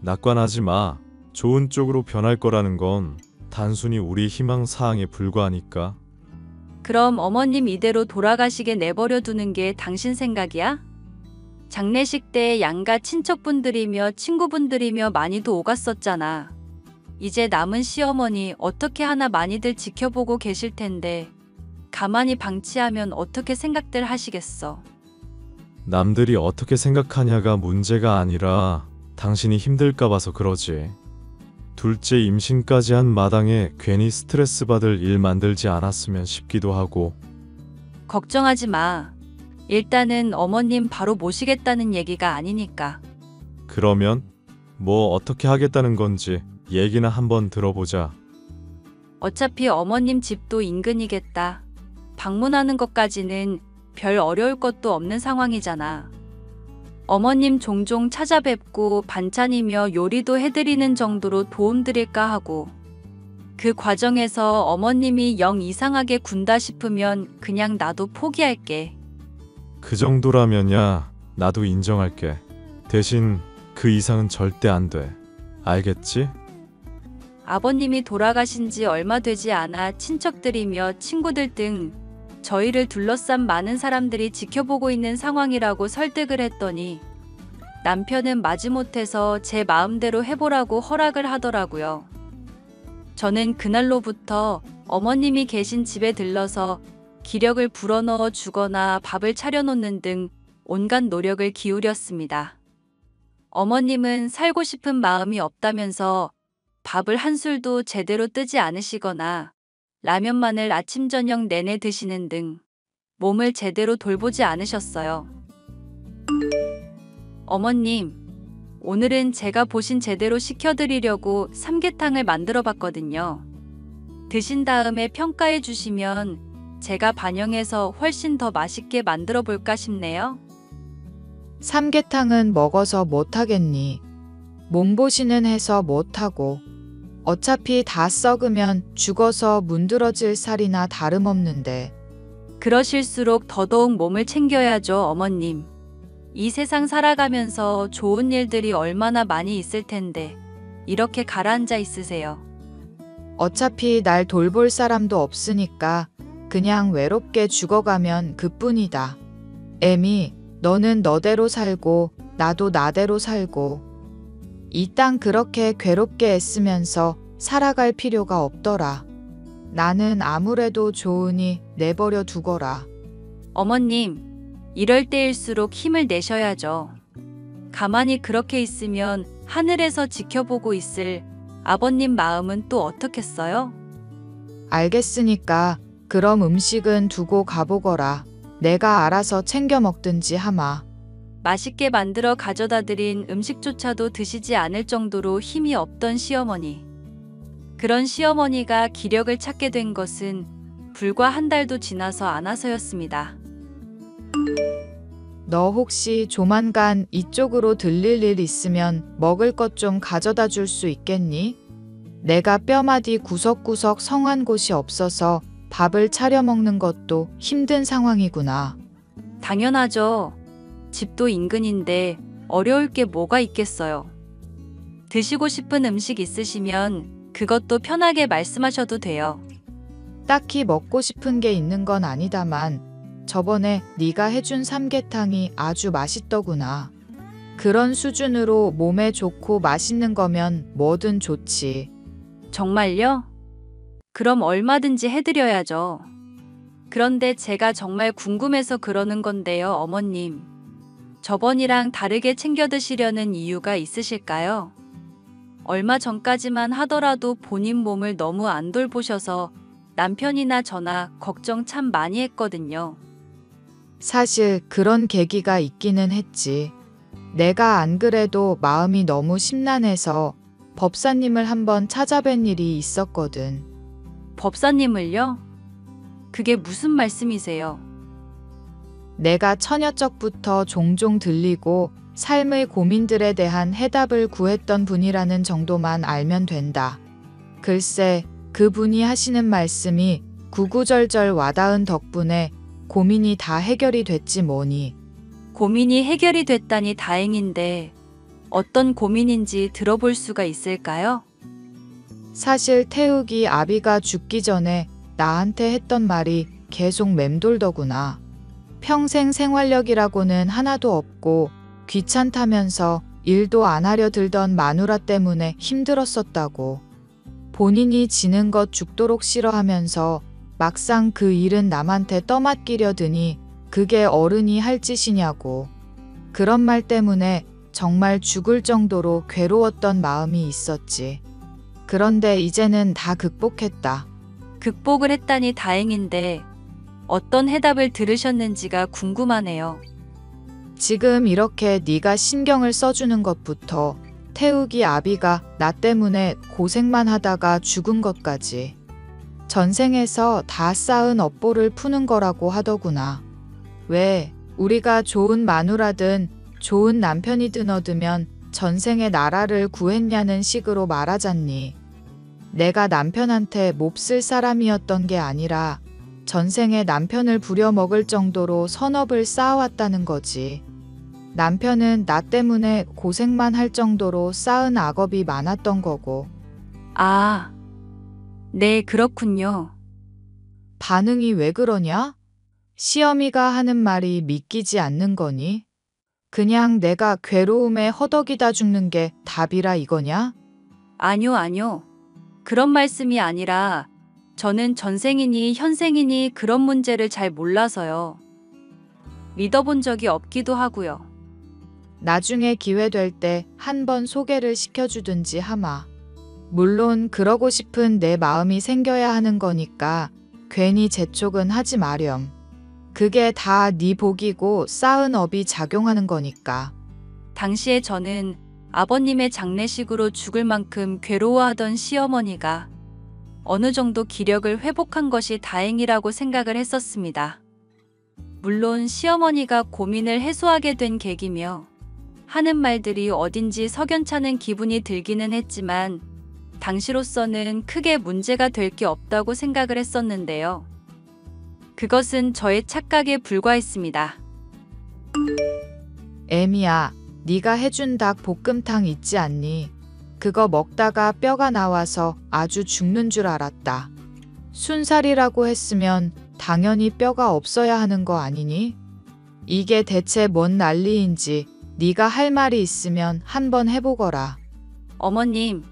낙관하지 마. 좋은 쪽으로 변할 거라는 건 단순히 우리 희망 사항에 불과하니까. 그럼 어머님 이대로 돌아가시게 내버려 두는 게 당신 생각이야? 장례식 때 양가 친척분들이며 친구분들이며 많이도 오갔었잖아. 이제 남은 시어머니 어떻게 하나 많이들 지켜보고 계실 텐데 가만히 방치하면 어떻게 생각들 하시겠어? 남들이 어떻게 생각하냐가 문제가 아니라 당신이 힘들까 봐서 그러지. 둘째 임신까지 한 마당에 괜히 스트레스 받을 일 만들지 않았으면 싶기도 하고. 걱정하지 마. 일단은 어머님 바로 모시겠다는 얘기가 아니니까. 그러면 뭐 어떻게 하겠다는 건지 얘기나 한번 들어보자. 어차피 어머님 집도 인근이겠다. 방문하는 것까지는 별 어려울 것도 없는 상황이잖아. 어머님 종종 찾아뵙고 반찬이며 요리도 해드리는 정도로 도움드릴까 하고, 그 과정에서 어머님이 영 이상하게 군다 싶으면 그냥 나도 포기할게. 그 정도라면야 나도 인정할게. 대신 그 이상은 절대 안 돼. 알겠지? 아버님이 돌아가신 지 얼마 되지 않아 친척들이며 친구들 등 저희를 둘러싼 많은 사람들이 지켜보고 있는 상황이라고 설득을 했더니 남편은 마지못해서 제 마음대로 해보라고 허락을 하더라고요. 저는 그날로부터 어머님이 계신 집에 들러서 기력을 불어넣어 주거나 밥을 차려놓는 등 온갖 노력을 기울였습니다. 어머님은 살고 싶은 마음이 없다면서 밥을 한 술도 제대로 뜨지 않으시거나 라면만을 아침 저녁 내내 드시는 등 몸을 제대로 돌보지 않으셨어요. 어머님, 오늘은 제가 보신 제대로 시켜드리려고 삼계탕을 만들어 봤거든요. 드신 다음에 평가해 주시면 제가 반영해서 훨씬 더 맛있게 만들어 볼까 싶네요. 삼계탕은 먹어서 못하겠니? 몸보신은 해서 못하고 어차피 다 썩으면 죽어서 문드러질 살이나 다름없는데. 그러실수록 더더욱 몸을 챙겨야죠, 어머님. 이 세상 살아가면서 좋은 일들이 얼마나 많이 있을 텐데 이렇게 가라앉아 있으세요. 어차피 날 돌볼 사람도 없으니까 그냥 외롭게 죽어가면 그뿐이다. 애미, 너는 너대로 살고 나도 나대로 살고 이 땅 그렇게 괴롭게 애쓰면서 살아갈 필요가 없더라. 나는 아무래도 좋으니 내버려 두거라. 어머님, 이럴 때일수록 힘을 내셔야죠. 가만히 그렇게 있으면 하늘에서 지켜보고 있을 아버님 마음은 또 어떻겠어요? 알겠으니까 그럼 음식은 두고 가보거라. 내가 알아서 챙겨 먹든지 하마. 맛있게 만들어 가져다 드린 음식조차도 드시지 않을 정도로 힘이 없던 시어머니. 그런 시어머니가 기력을 찾게 된 것은 불과 한 달도 지나서 않아서였습니다. 너 혹시 조만간 이쪽으로 들릴 일 있으면 먹을 것 좀 가져다 줄 수 있겠니? 내가 뼈마디 구석구석 성한 곳이 없어서 밥을 차려 먹는 것도 힘든 상황이구나. 당연하죠. 집도 인근인데 어려울 게 뭐가 있겠어요. 드시고 싶은 음식 있으시면 그것도 편하게 말씀하셔도 돼요. 딱히 먹고 싶은 게 있는 건 아니다만 저번에 네가 해준 삼계탕이 아주 맛있더구나. 그런 수준으로 몸에 좋고 맛있는 거면 뭐든 좋지. 정말요? 그럼 얼마든지 해드려야죠. 그런데 제가 정말 궁금해서 그러는 건데요, 어머님. 저번이랑 다르게 챙겨 드시려는 이유가 있으실까요? 얼마 전까지만 하더라도 본인 몸을 너무 안 돌보셔서 남편이나 저나 걱정 참 많이 했거든요. 사실 그런 계기가 있기는 했지. 내가 안 그래도 마음이 너무 심란해서 법사님을 한번 찾아뵌 일이 있었거든. 법사님을요? 그게 무슨 말씀이세요? 내가 처녀적부터 종종 들리고 삶의 고민들에 대한 해답을 구했던 분이라는 정도만 알면 된다. 글쎄, 그분이 하시는 말씀이 구구절절 와닿은 덕분에 고민이 다 해결이 됐지 뭐니. 고민이 해결이 됐다니 다행인데 어떤 고민인지 들어볼 수가 있을까요? 사실 태욱이 아비가 죽기 전에 나한테 했던 말이 계속 맴돌더구나. 평생 생활력이라고는 하나도 없고 귀찮다면서 일도 안 하려 들던 마누라 때문에 힘들었었다고. 본인이 지는 것 죽도록 싫어하면서 막상 그 일은 남한테 떠맡기려 드니 그게 어른이 할 짓이냐고. 그런 말 때문에 정말 죽을 정도로 괴로웠던 마음이 있었지. 그런데 이제는 다 극복했다. 극복을 했다니 다행인데 어떤 해답을 들으셨는지가 궁금하네요. 지금 이렇게 네가 신경을 써주는 것부터 태욱이 아비가 나 때문에 고생만 하다가 죽은 것까지 전생에서 다 쌓은 업보를 푸는 거라고 하더구나. 왜 우리가 좋은 마누라든 좋은 남편이든 얻으면 전생에 나라를 구했냐는 식으로 말하잖니. 내가 남편한테 몹쓸 사람이었던 게 아니라 전생에 남편을 부려먹을 정도로 선업을 쌓아왔다는 거지. 남편은 나 때문에 고생만 할 정도로 쌓은 악업이 많았던 거고. 아, 네, 그렇군요. 반응이 왜 그러냐? 시어미가 하는 말이 믿기지 않는 거니? 그냥 내가 괴로움에 허덕이다 죽는 게 답이라 이거냐? 아니요. 그런 말씀이 아니라 저는 전생이니 현생이니 그런 문제를 잘 몰라서요. 믿어본 적이 없기도 하고요. 나중에 기회 될 때 한번 소개를 시켜주든지 하마. 물론 그러고 싶은 내 마음이 생겨야 하는 거니까 괜히 재촉은 하지 마렴. 그게 다 네 복이고 쌓은 업이 작용하는 거니까. 당시에 저는 아버님의 장례식으로 죽을 만큼 괴로워하던 시어머니가 어느 정도 기력을 회복한 것이 다행이라고 생각을 했었습니다. 물론 시어머니가 고민을 해소하게 된 계기며 하는 말들이 어딘지 석연찮은 기분이 들기는 했지만 당시로서는 크게 문제가 될 게 없다고 생각을 했었는데요. 그것은 저의 착각에 불과했습니다. 애미야, 네가 해준 닭 볶음탕 있지 않니? 그거 먹다가 뼈가 나와서 아주 죽는 줄 알았다. 순살이라고 했으면 당연히 뼈가 없어야 하는 거 아니니? 이게 대체 뭔 난리인지 네가 할 말이 있으면 한번 해보거라. 어머님,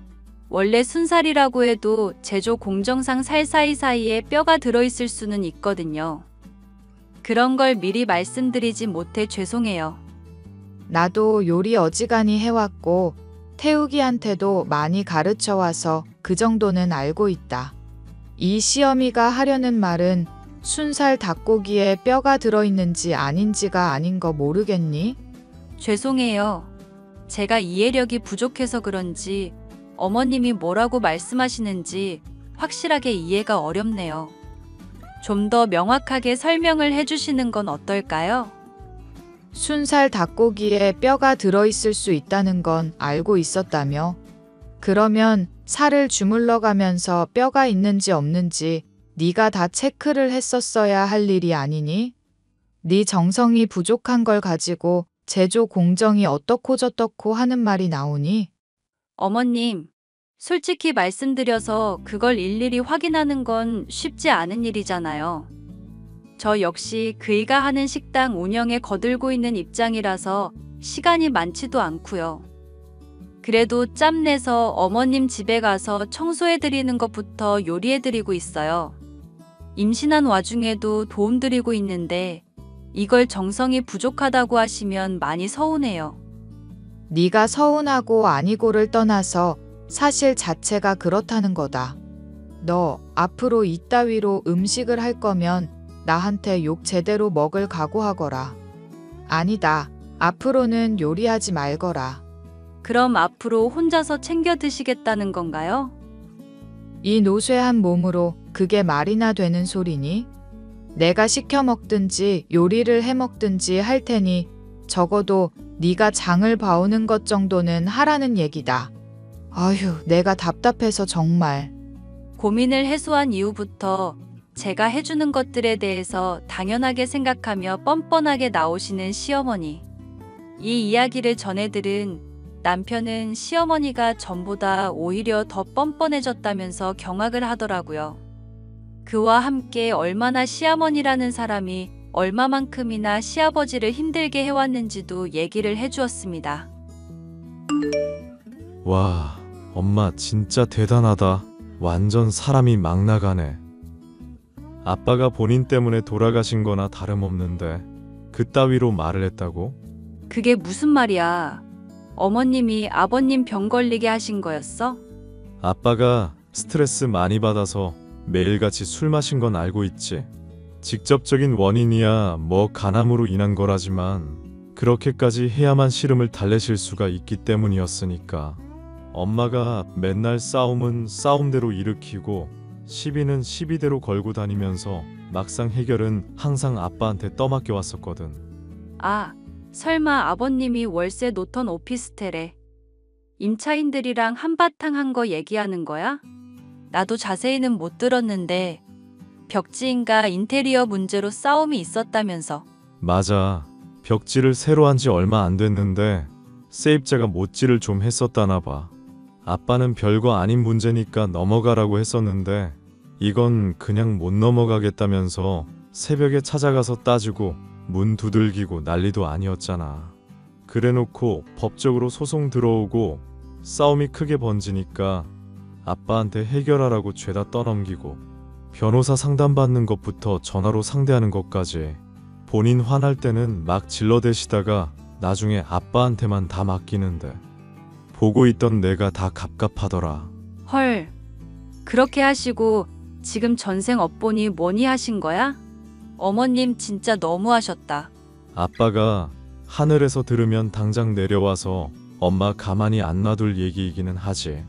원래 순살이라고 해도 제조 공정상 살 사이사이에 뼈가 들어있을 수는 있거든요. 그런 걸 미리 말씀드리지 못해 죄송해요. 나도 요리 어지간히 해왔고 태욱이한테도 많이 가르쳐와서 그 정도는 알고 있다. 이 시어미가 하려는 말은 순살 닭고기에 뼈가 들어있는지 아닌지가 아닌 거 모르겠니? 죄송해요. 제가 이해력이 부족해서 그런지 어머님이 뭐라고 말씀하시는지 확실하게 이해가 어렵네요. 좀 더 명확하게 설명을 해주시는 건 어떨까요? 순살 닭고기에 뼈가 들어있을 수 있다는 건 알고 있었다며? 그러면 살을 주물러 가면서 뼈가 있는지 없는지 네가 다 체크를 했었어야 할 일이 아니니? 네 정성이 부족한 걸 가지고 제조 공정이 어떻고 저떻고 하는 말이 나오니? 어머님, 솔직히 말씀드려서 그걸 일일이 확인하는 건 쉽지 않은 일이잖아요. 저 역시 그이가 하는 식당 운영에 거들고 있는 입장이라서 시간이 많지도 않고요. 그래도 짬내서 어머님 집에 가서 청소해드리는 것부터 요리해드리고 있어요. 임신한 와중에도 도움드리고 있는데 이걸 정성이 부족하다고 하시면 많이 서운해요. 네가 서운하고 아니고를 떠나서 사실 자체가 그렇다는 거다. 너 앞으로 이따위로 음식을 할 거면 나한테 욕 제대로 먹을 각오하거라. 아니다. 앞으로는 요리하지 말거라. 그럼 앞으로 혼자서 챙겨 드시겠다는 건가요? 이 노쇠한 몸으로 그게 말이나 되는 소리니? 내가 시켜 먹든지 요리를 해 먹든지 할 테니 적어도 네가 장을 봐오는 것 정도는 하라는 얘기다. 아휴, 내가 답답해서 정말. 고민을 해소한 이후부터 제가 해주는 것들에 대해서 당연하게 생각하며 뻔뻔하게 나오시는 시어머니. 이 이야기를 전해들은 남편은 시어머니가 전보다 오히려 더 뻔뻔해졌다면서 경악을 하더라고요. 그와 함께 얼마나 시어머니라는 사람이 얼마만큼이나 시아버지를 힘들게 해왔는지도 얘기를 해주었습니다. 와, 엄마 진짜 대단하다. 완전 사람이 막 나가네. 아빠가 본인 때문에 돌아가신 거나 다름없는데 그따위로 말을 했다고? 그게 무슨 말이야? 어머님이 아버님 병 걸리게 하신 거였어? 아빠가 스트레스 많이 받아서 매일같이 술 마신 건 알고 있지. 직접적인 원인이야 뭐 간암으로 인한 거라지만 그렇게까지 해야만 시름을 달래실 수가 있기 때문이었으니까. 엄마가 맨날 싸움은 싸움대로 일으키고 시비는 시비대로 걸고 다니면서 막상 해결은 항상 아빠한테 떠맡겨 왔었거든. 아, 설마 아버님이 월세 놓던 오피스텔에 임차인들이랑 한바탕 한 거 얘기하는 거야? 나도 자세히는 못 들었는데 벽지인가 인테리어 문제로 싸움이 있었다면서. 맞아. 벽지를 새로 한 지 얼마 안 됐는데 세입자가 못질을 좀 했었다나 봐. 아빠는 별거 아닌 문제니까 넘어가라고 했었는데 이건 그냥 못 넘어가겠다면서 새벽에 찾아가서 따지고 문 두들기고 난리도 아니었잖아. 그래놓고 법적으로 소송 들어오고 싸움이 크게 번지니까 아빠한테 해결하라고 죄다 떠넘기고 변호사 상담받는 것부터 전화로 상대하는 것까지 본인 화날 때는 막 질러대시다가 나중에 아빠한테만 다 맡기는데 보고 있던 내가 다 갑갑하더라. 헐, 그렇게 하시고 지금 전생 업보니 뭐니 하신 거야? 어머님 진짜 너무하셨다. 아빠가 하늘에서 들으면 당장 내려와서 엄마 가만히 안 놔둘 얘기이기는 하지.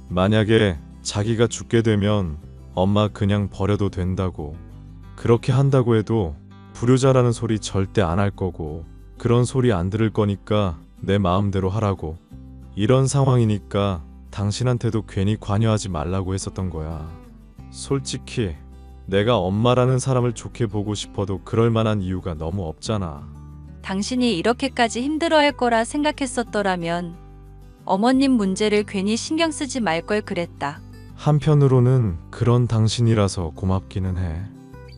만약에 자기가 죽게 되면 엄마 그냥 버려도 된다고. 그렇게 한다고 해도 불효자라는 소리 절대 안 할 거고 그런 소리 안 들을 거니까 내 마음대로 하라고. 이런 상황이니까 당신한테도 괜히 관여하지 말라고 했었던 거야. 솔직히 내가 엄마라는 사람을 좋게 보고 싶어도 그럴 만한 이유가 너무 없잖아. 당신이 이렇게까지 힘들어할 거라 생각했었더라면 어머님 문제를 괜히 신경 쓰지 말 걸 그랬다. 한편으로는 그런 당신이라서 고맙기는 해.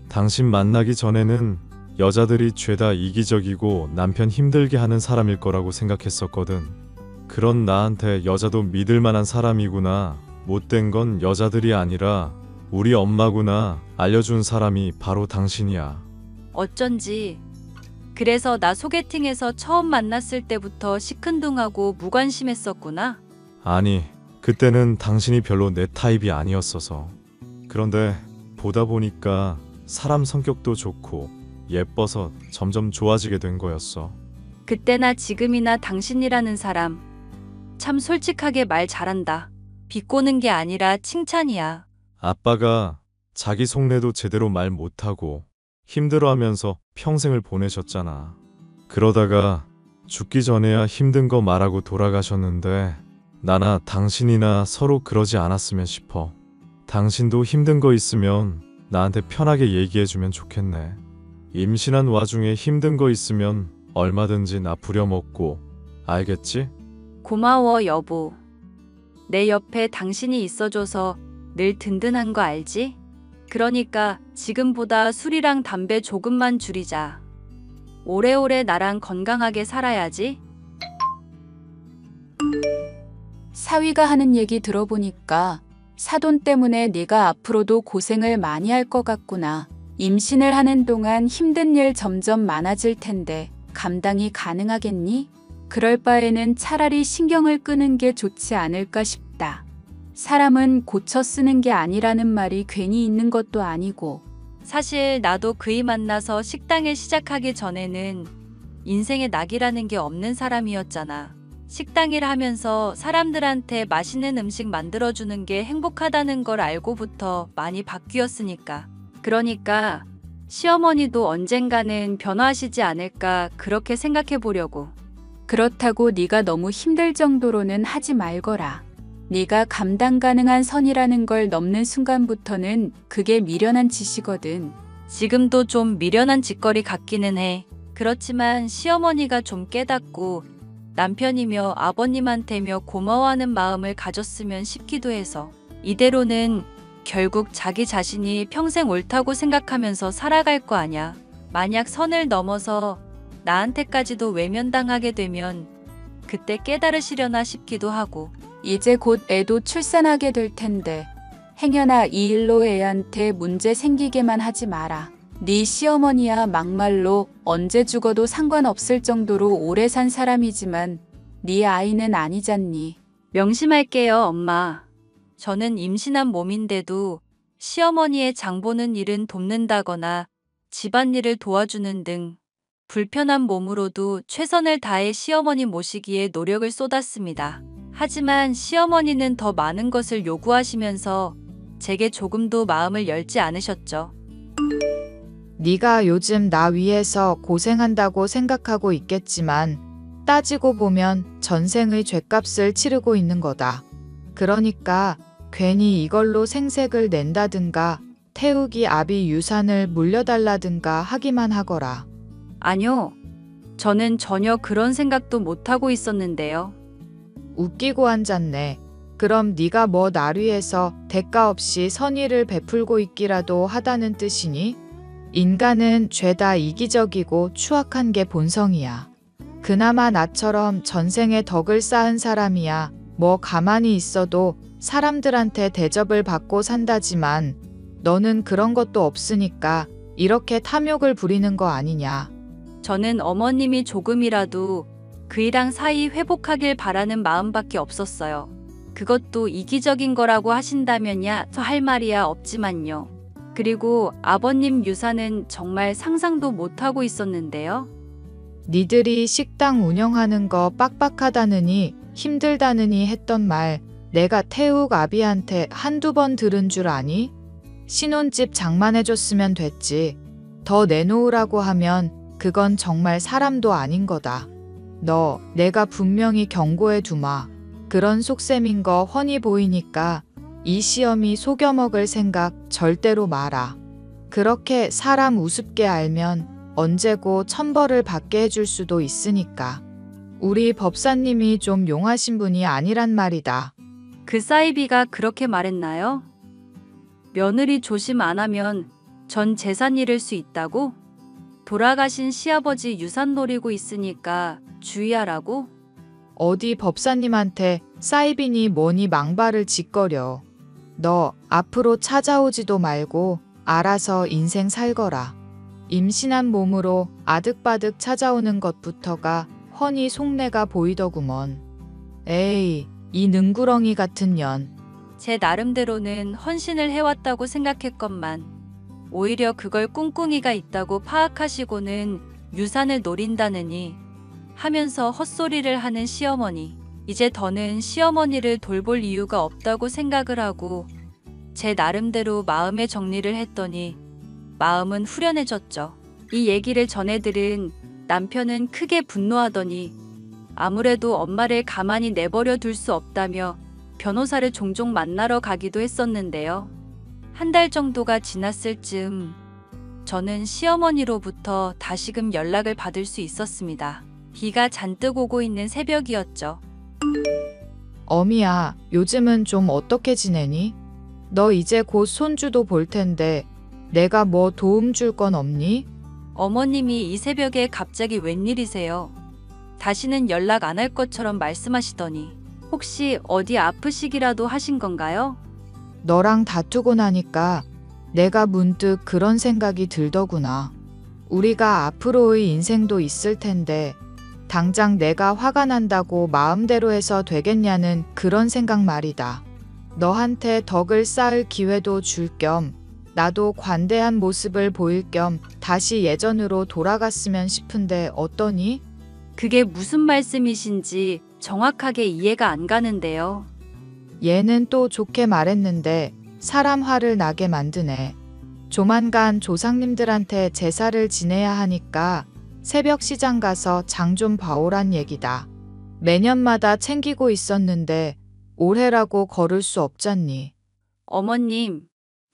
당신 만나기 전에는 여자들이 죄다 이기적이고 남편 힘들게 하는 사람일 거라고 생각했었거든. 그런 나한테 여자도 믿을 만한 사람이구나 못된 건 여자들이 아니라 우리 엄마구나 알려준 사람이 바로 당신이야. 어쩐지. 그래서 나 소개팅에서 처음 만났을 때부터 시큰둥하고 무관심했었구나. 아니, 그때는 당신이 별로 내 타입이 아니었어서. 그런데 보다 보니까 사람 성격도 좋고 예뻐서 점점 좋아지게 된 거였어. 그때나 지금이나 당신이라는 사람 참 솔직하게 말 잘한다. 비꼬는 게 아니라 칭찬이야. 아빠가 자기 속내도 제대로 말 못하고 힘들어하면서 평생을 보내셨잖아. 그러다가 죽기 전에야 힘든 거 말하고 돌아가셨는데 나나 당신이나 서로 그러지 않았으면 싶어. 당신도 힘든 거 있으면 나한테 편하게 얘기해주면 좋겠네. 임신한 와중에 힘든 거 있으면 얼마든지 나 부려먹고. 알겠지? 고마워, 여보. 내 옆에 당신이 있어줘서 늘 든든한 거 알지? 그러니까 지금보다 술이랑 담배 조금만 줄이자. 오래오래 나랑 건강하게 살아야지. 사위가 하는 얘기 들어보니까 사돈 때문에 네가 앞으로도 고생을 많이 할 것 같구나. 임신을 하는 동안 힘든 일 점점 많아질 텐데 감당이 가능하겠니? 그럴 바에는 차라리 신경을 끄는 게 좋지 않을까 싶다. 사람은 고쳐 쓰는 게 아니라는 말이 괜히 있는 것도 아니고. 사실 나도 그이 만나서 식당을 시작하기 전에는 인생에 낙이라는 게 없는 사람이었잖아. 식당 일 하면서 사람들한테 맛있는 음식 만들어주는 게 행복하다는 걸 알고부터 많이 바뀌었으니까. 그러니까 시어머니도 언젠가는 변화하시지 않을까 그렇게 생각해 보려고. 그렇다고 네가 너무 힘들 정도로는 하지 말거라. 네가 감당 가능한 선이라는 걸 넘는 순간부터는 그게 미련한 짓이거든. 지금도 좀 미련한 짓거리 같기는 해. 그렇지만 시어머니가 좀 깨닫고 남편이며 아버님한테며 고마워하는 마음을 가졌으면 싶기도 해서. 이대로는 결국 자기 자신이 평생 옳다고 생각하면서 살아갈 거 아냐. 만약 선을 넘어서 나한테까지도 외면당하게 되면 그때 깨달으시려나 싶기도 하고. 이제 곧 애도 출산하게 될 텐데 행여나 이 일로 애한테 문제 생기게만 하지 마라. 네 시어머니야 막말로 언제 죽어도 상관없을 정도로 오래 산 사람이지만 네 아이는 아니잖니. 명심할게요, 엄마. 저는 임신한 몸인데도 시어머니의 장 보는 일은 돕는다거나 집안일을 도와주는 등 불편한 몸으로도 최선을 다해 시어머니 모시기에 노력을 쏟았습니다. 하지만 시어머니는 더 많은 것을 요구하시면서 제게 조금도 마음을 열지 않으셨죠. 네가 요즘 나 위해서 고생한다고 생각하고 있겠지만 따지고 보면 전생의 죗값을 치르고 있는 거다. 그러니까 괜히 이걸로 생색을 낸다든가 태욱이 아비 유산을 물려달라든가 하기만 하거라. 아니요. 저는 전혀 그런 생각도 못하고 있었는데요. 웃기고 앉았네. 그럼 네가 뭐 날 위해서 대가 없이 선의를 베풀고 있기라도 하다는 뜻이니? 인간은 죄다 이기적이고 추악한 게 본성이야. 그나마 나처럼 전생에 덕을 쌓은 사람이야 뭐 가만히 있어도 사람들한테 대접을 받고 산다지만 너는 그런 것도 없으니까 이렇게 탐욕을 부리는 거 아니냐. 저는 어머님이 조금이라도 그이랑 사이 회복하길 바라는 마음밖에 없었어요. 그것도 이기적인 거라고 하신다면야 저 할 말이야 없지만요. 그리고 아버님 유산은 정말 상상도 못하고 있었는데요. 니들이 식당 운영하는 거 빡빡하다느니 힘들다느니 했던 말 내가 태욱 아비한테 한두 번 들은 줄 아니? 신혼집 장만해줬으면 됐지. 더 내놓으라고 하면 그건 정말 사람도 아닌 거다. 너 내가 분명히 경고해 두마. 그런 속셈인 거 훤히 보이니까 이 시험이 속여먹을 생각 절대로 마라. 그렇게 사람 우습게 알면 언제고 천벌을 받게 해줄 수도 있으니까. 우리 법사님이 좀 용하신 분이 아니란 말이다. 그 사이비가 그렇게 말했나요? 며느리 조심 안 하면 전 재산 잃을 수 있다고? 돌아가신 시아버지 유산 노리고 있으니까 주의하라고? 어디 법사님한테 사이비니 뭐니 망발을 짓거려. 너 앞으로 찾아오지도 말고 알아서 인생 살거라. 임신한 몸으로 아득바득 찾아오는 것부터가 훤히 속내가 보이더구먼. 에이, 이 능구렁이 같은 년. 제 나름대로는 헌신을 해왔다고 생각했건만 오히려 그걸 꿍꿍이가 있다고 파악하시고는 유산을 노린다느니 하면서 헛소리를 하는 시어머니. 이제 더는 시어머니를 돌볼 이유가 없다고 생각을 하고 제 나름대로 마음의 정리를 했더니 마음은 후련해졌죠. 이 얘기를 전해들은 남편은 크게 분노하더니 아무래도 엄마를 가만히 내버려 둘 수 없다며 변호사를 종종 만나러 가기도 했었는데요. 한 달 정도가 지났을 즈음 저는 시어머니로부터 다시금 연락을 받을 수 있었습니다. 비가 잔뜩 오고 있는 새벽이었죠. 어미야, 요즘은 좀 어떻게 지내니? 너 이제 곧 손주도 볼 텐데 내가 뭐 도움 줄 건 없니? 어머님이 이 새벽에 갑자기 웬일이세요? 다시는 연락 안 할 것처럼 말씀하시더니 혹시 어디 아프시기라도 하신 건가요? 너랑 다투고 나니까 내가 문득 그런 생각이 들더구나. 우리가 앞으로의 인생도 있을 텐데 당장 내가 화가 난다고 마음대로 해서 되겠냐는 그런 생각 말이다. 너한테 덕을 쌓을 기회도 줄 겸 나도 관대한 모습을 보일 겸 다시 예전으로 돌아갔으면 싶은데 어떠니? 그게 무슨 말씀이신지 정확하게 이해가 안 가는데요. 얘는 또 좋게 말했는데 사람 화를 나게 만드네. 조만간 조상님들한테 제사를 지내야 하니까 새벽 시장 가서 장 좀 봐오란 얘기다. 매년마다 챙기고 있었는데 올해라고 거를 수 없잖니. 어머님,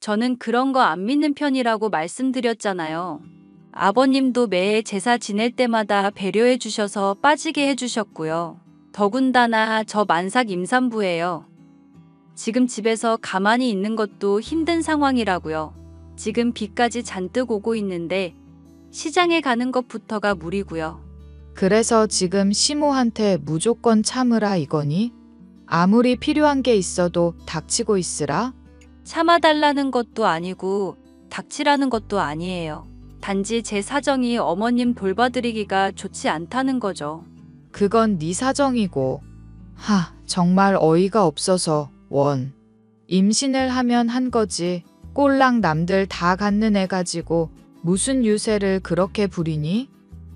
저는 그런 거 안 믿는 편이라고 말씀드렸잖아요. 아버님도 매해 제사 지낼 때마다 배려해 주셔서 빠지게 해주셨고요. 더군다나 저 만삭 임산부예요. 지금 집에서 가만히 있는 것도 힘든 상황이라고요. 지금 비까지 잔뜩 오고 있는데 시장에 가는 것부터가 무리고요. 그래서 지금 시모한테 무조건 참으라 이거니? 아무리 필요한 게 있어도 닥치고 있으라? 참아달라는 것도 아니고 닥치라는 것도 아니에요. 단지 제 사정이 어머님 돌봐드리기가 좋지 않다는 거죠. 그건 네 사정이고. 정말 어이가 없어서 원. 임신을 하면 한 거지. 꼴랑 남들 다 갖는 애 가지고 무슨 유세를 그렇게 부리니?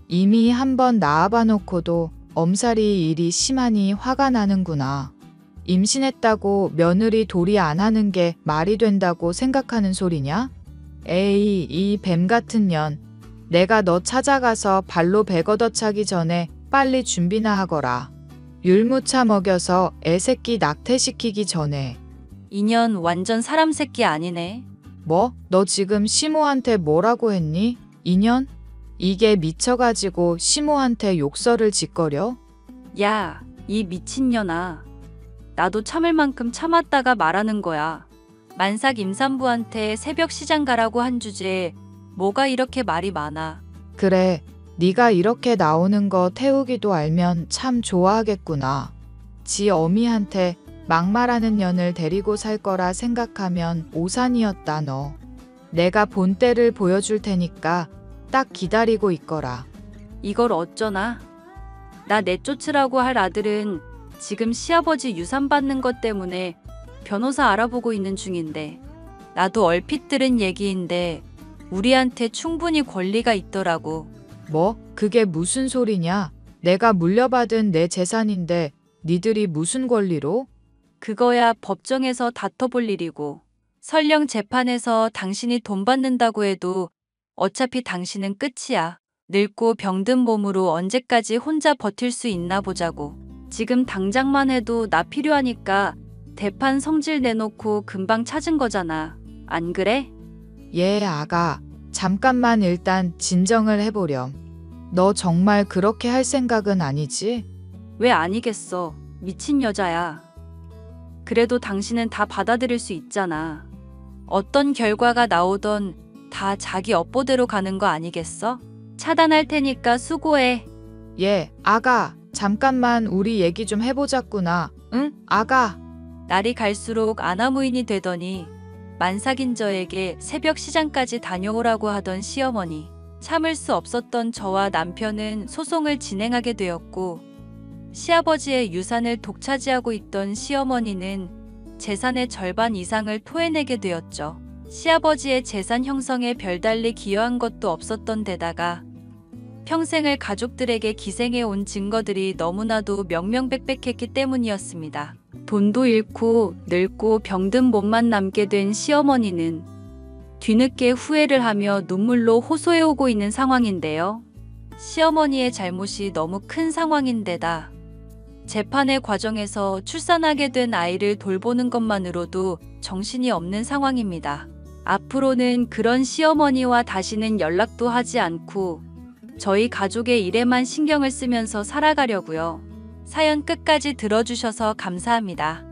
이미 한번 낳아봐 놓고도 엄살이 일이 심하니 화가 나는구나. 임신했다고 며느리 도리 안 하는 게 말이 된다고 생각하는 소리냐? 에이, 이 뱀 같은 년. 내가 너 찾아가서 발로 배 걷어차기 전에 빨리 준비나 하거라. 율무차 먹여서 애새끼 낙태시키기 전에. 인연 완전 사람 새끼 아니네. 뭐? 너 지금 시모한테 뭐라고 했니? 인연? 이게 미쳐가지고 시모한테 욕설을 짓거려? 야, 이 미친년아. 나도 참을 만큼 참았다가 말하는 거야. 만삭 임산부한테 새벽 시장 가라고 한 주제에 뭐가 이렇게 말이 많아. 그래, 네가 이렇게 나오는 거 태우기도 알면 참 좋아하겠구나. 지 어미한테 막말하는 년을 데리고 살 거라 생각하면 오산이었다 너. 내가 본때를 보여줄 테니까 딱 기다리고 있거라. 이걸 어쩌나? 나 내쫓으라고 할 아들은 지금 시아버지 유산 받는 것 때문에 변호사 알아보고 있는 중인데 나도 얼핏 들은 얘기인데 우리한테 충분히 권리가 있더라고. 뭐? 그게 무슨 소리냐? 내가 물려받은 내 재산인데 니들이 무슨 권리로? 그거야 법정에서 다퉈볼 일이고 설령 재판에서 당신이 돈 받는다고 해도 어차피 당신은 끝이야. 늙고 병든 몸으로 언제까지 혼자 버틸 수 있나 보자고. 지금 당장만 해도 나 필요하니까 대판 성질 내놓고 금방 찾은 거잖아. 안 그래? 예, 아가. 잠깐만 일단 진정을 해보렴. 너 정말 그렇게 할 생각은 아니지? 왜 아니겠어. 미친 여자야. 그래도 당신은 다 받아들일 수 있잖아. 어떤 결과가 나오던 다 자기 업보대로 가는 거 아니겠어? 차단할 테니까 수고해. 예, 아가. 잠깐만 우리 얘기 좀 해보자꾸나. 응? 아가. 날이 갈수록 아나무인이 되더니 만삭인 저에게 새벽 시장까지 다녀오라고 하던 시어머니. 참을 수 없었던 저와 남편은 소송을 진행하게 되었고, 시아버지의 유산을 독차지하고 있던 시어머니는 재산의 절반 이상을 토해내게 되었죠. 시아버지의 재산 형성에 별달리 기여한 것도 없었던 데다가 평생을 가족들에게 기생해 온 증거들이 너무나도 명명백백했기 때문이었습니다. 돈도 잃고 늙고 병든 몸만 남게 된 시어머니는 뒤늦게 후회를 하며 눈물로 호소해오고 있는 상황인데요. 시어머니의 잘못이 너무 큰 상황인데다 재판의 과정에서 출산하게 된 아이를 돌보는 것만으로도 정신이 없는 상황입니다. 앞으로는 그런 시어머니와 다시는 연락도 하지 않고 저희 가족의 일에만 신경을 쓰면서 살아가려고요. 사연 끝까지 들어주셔서 감사합니다.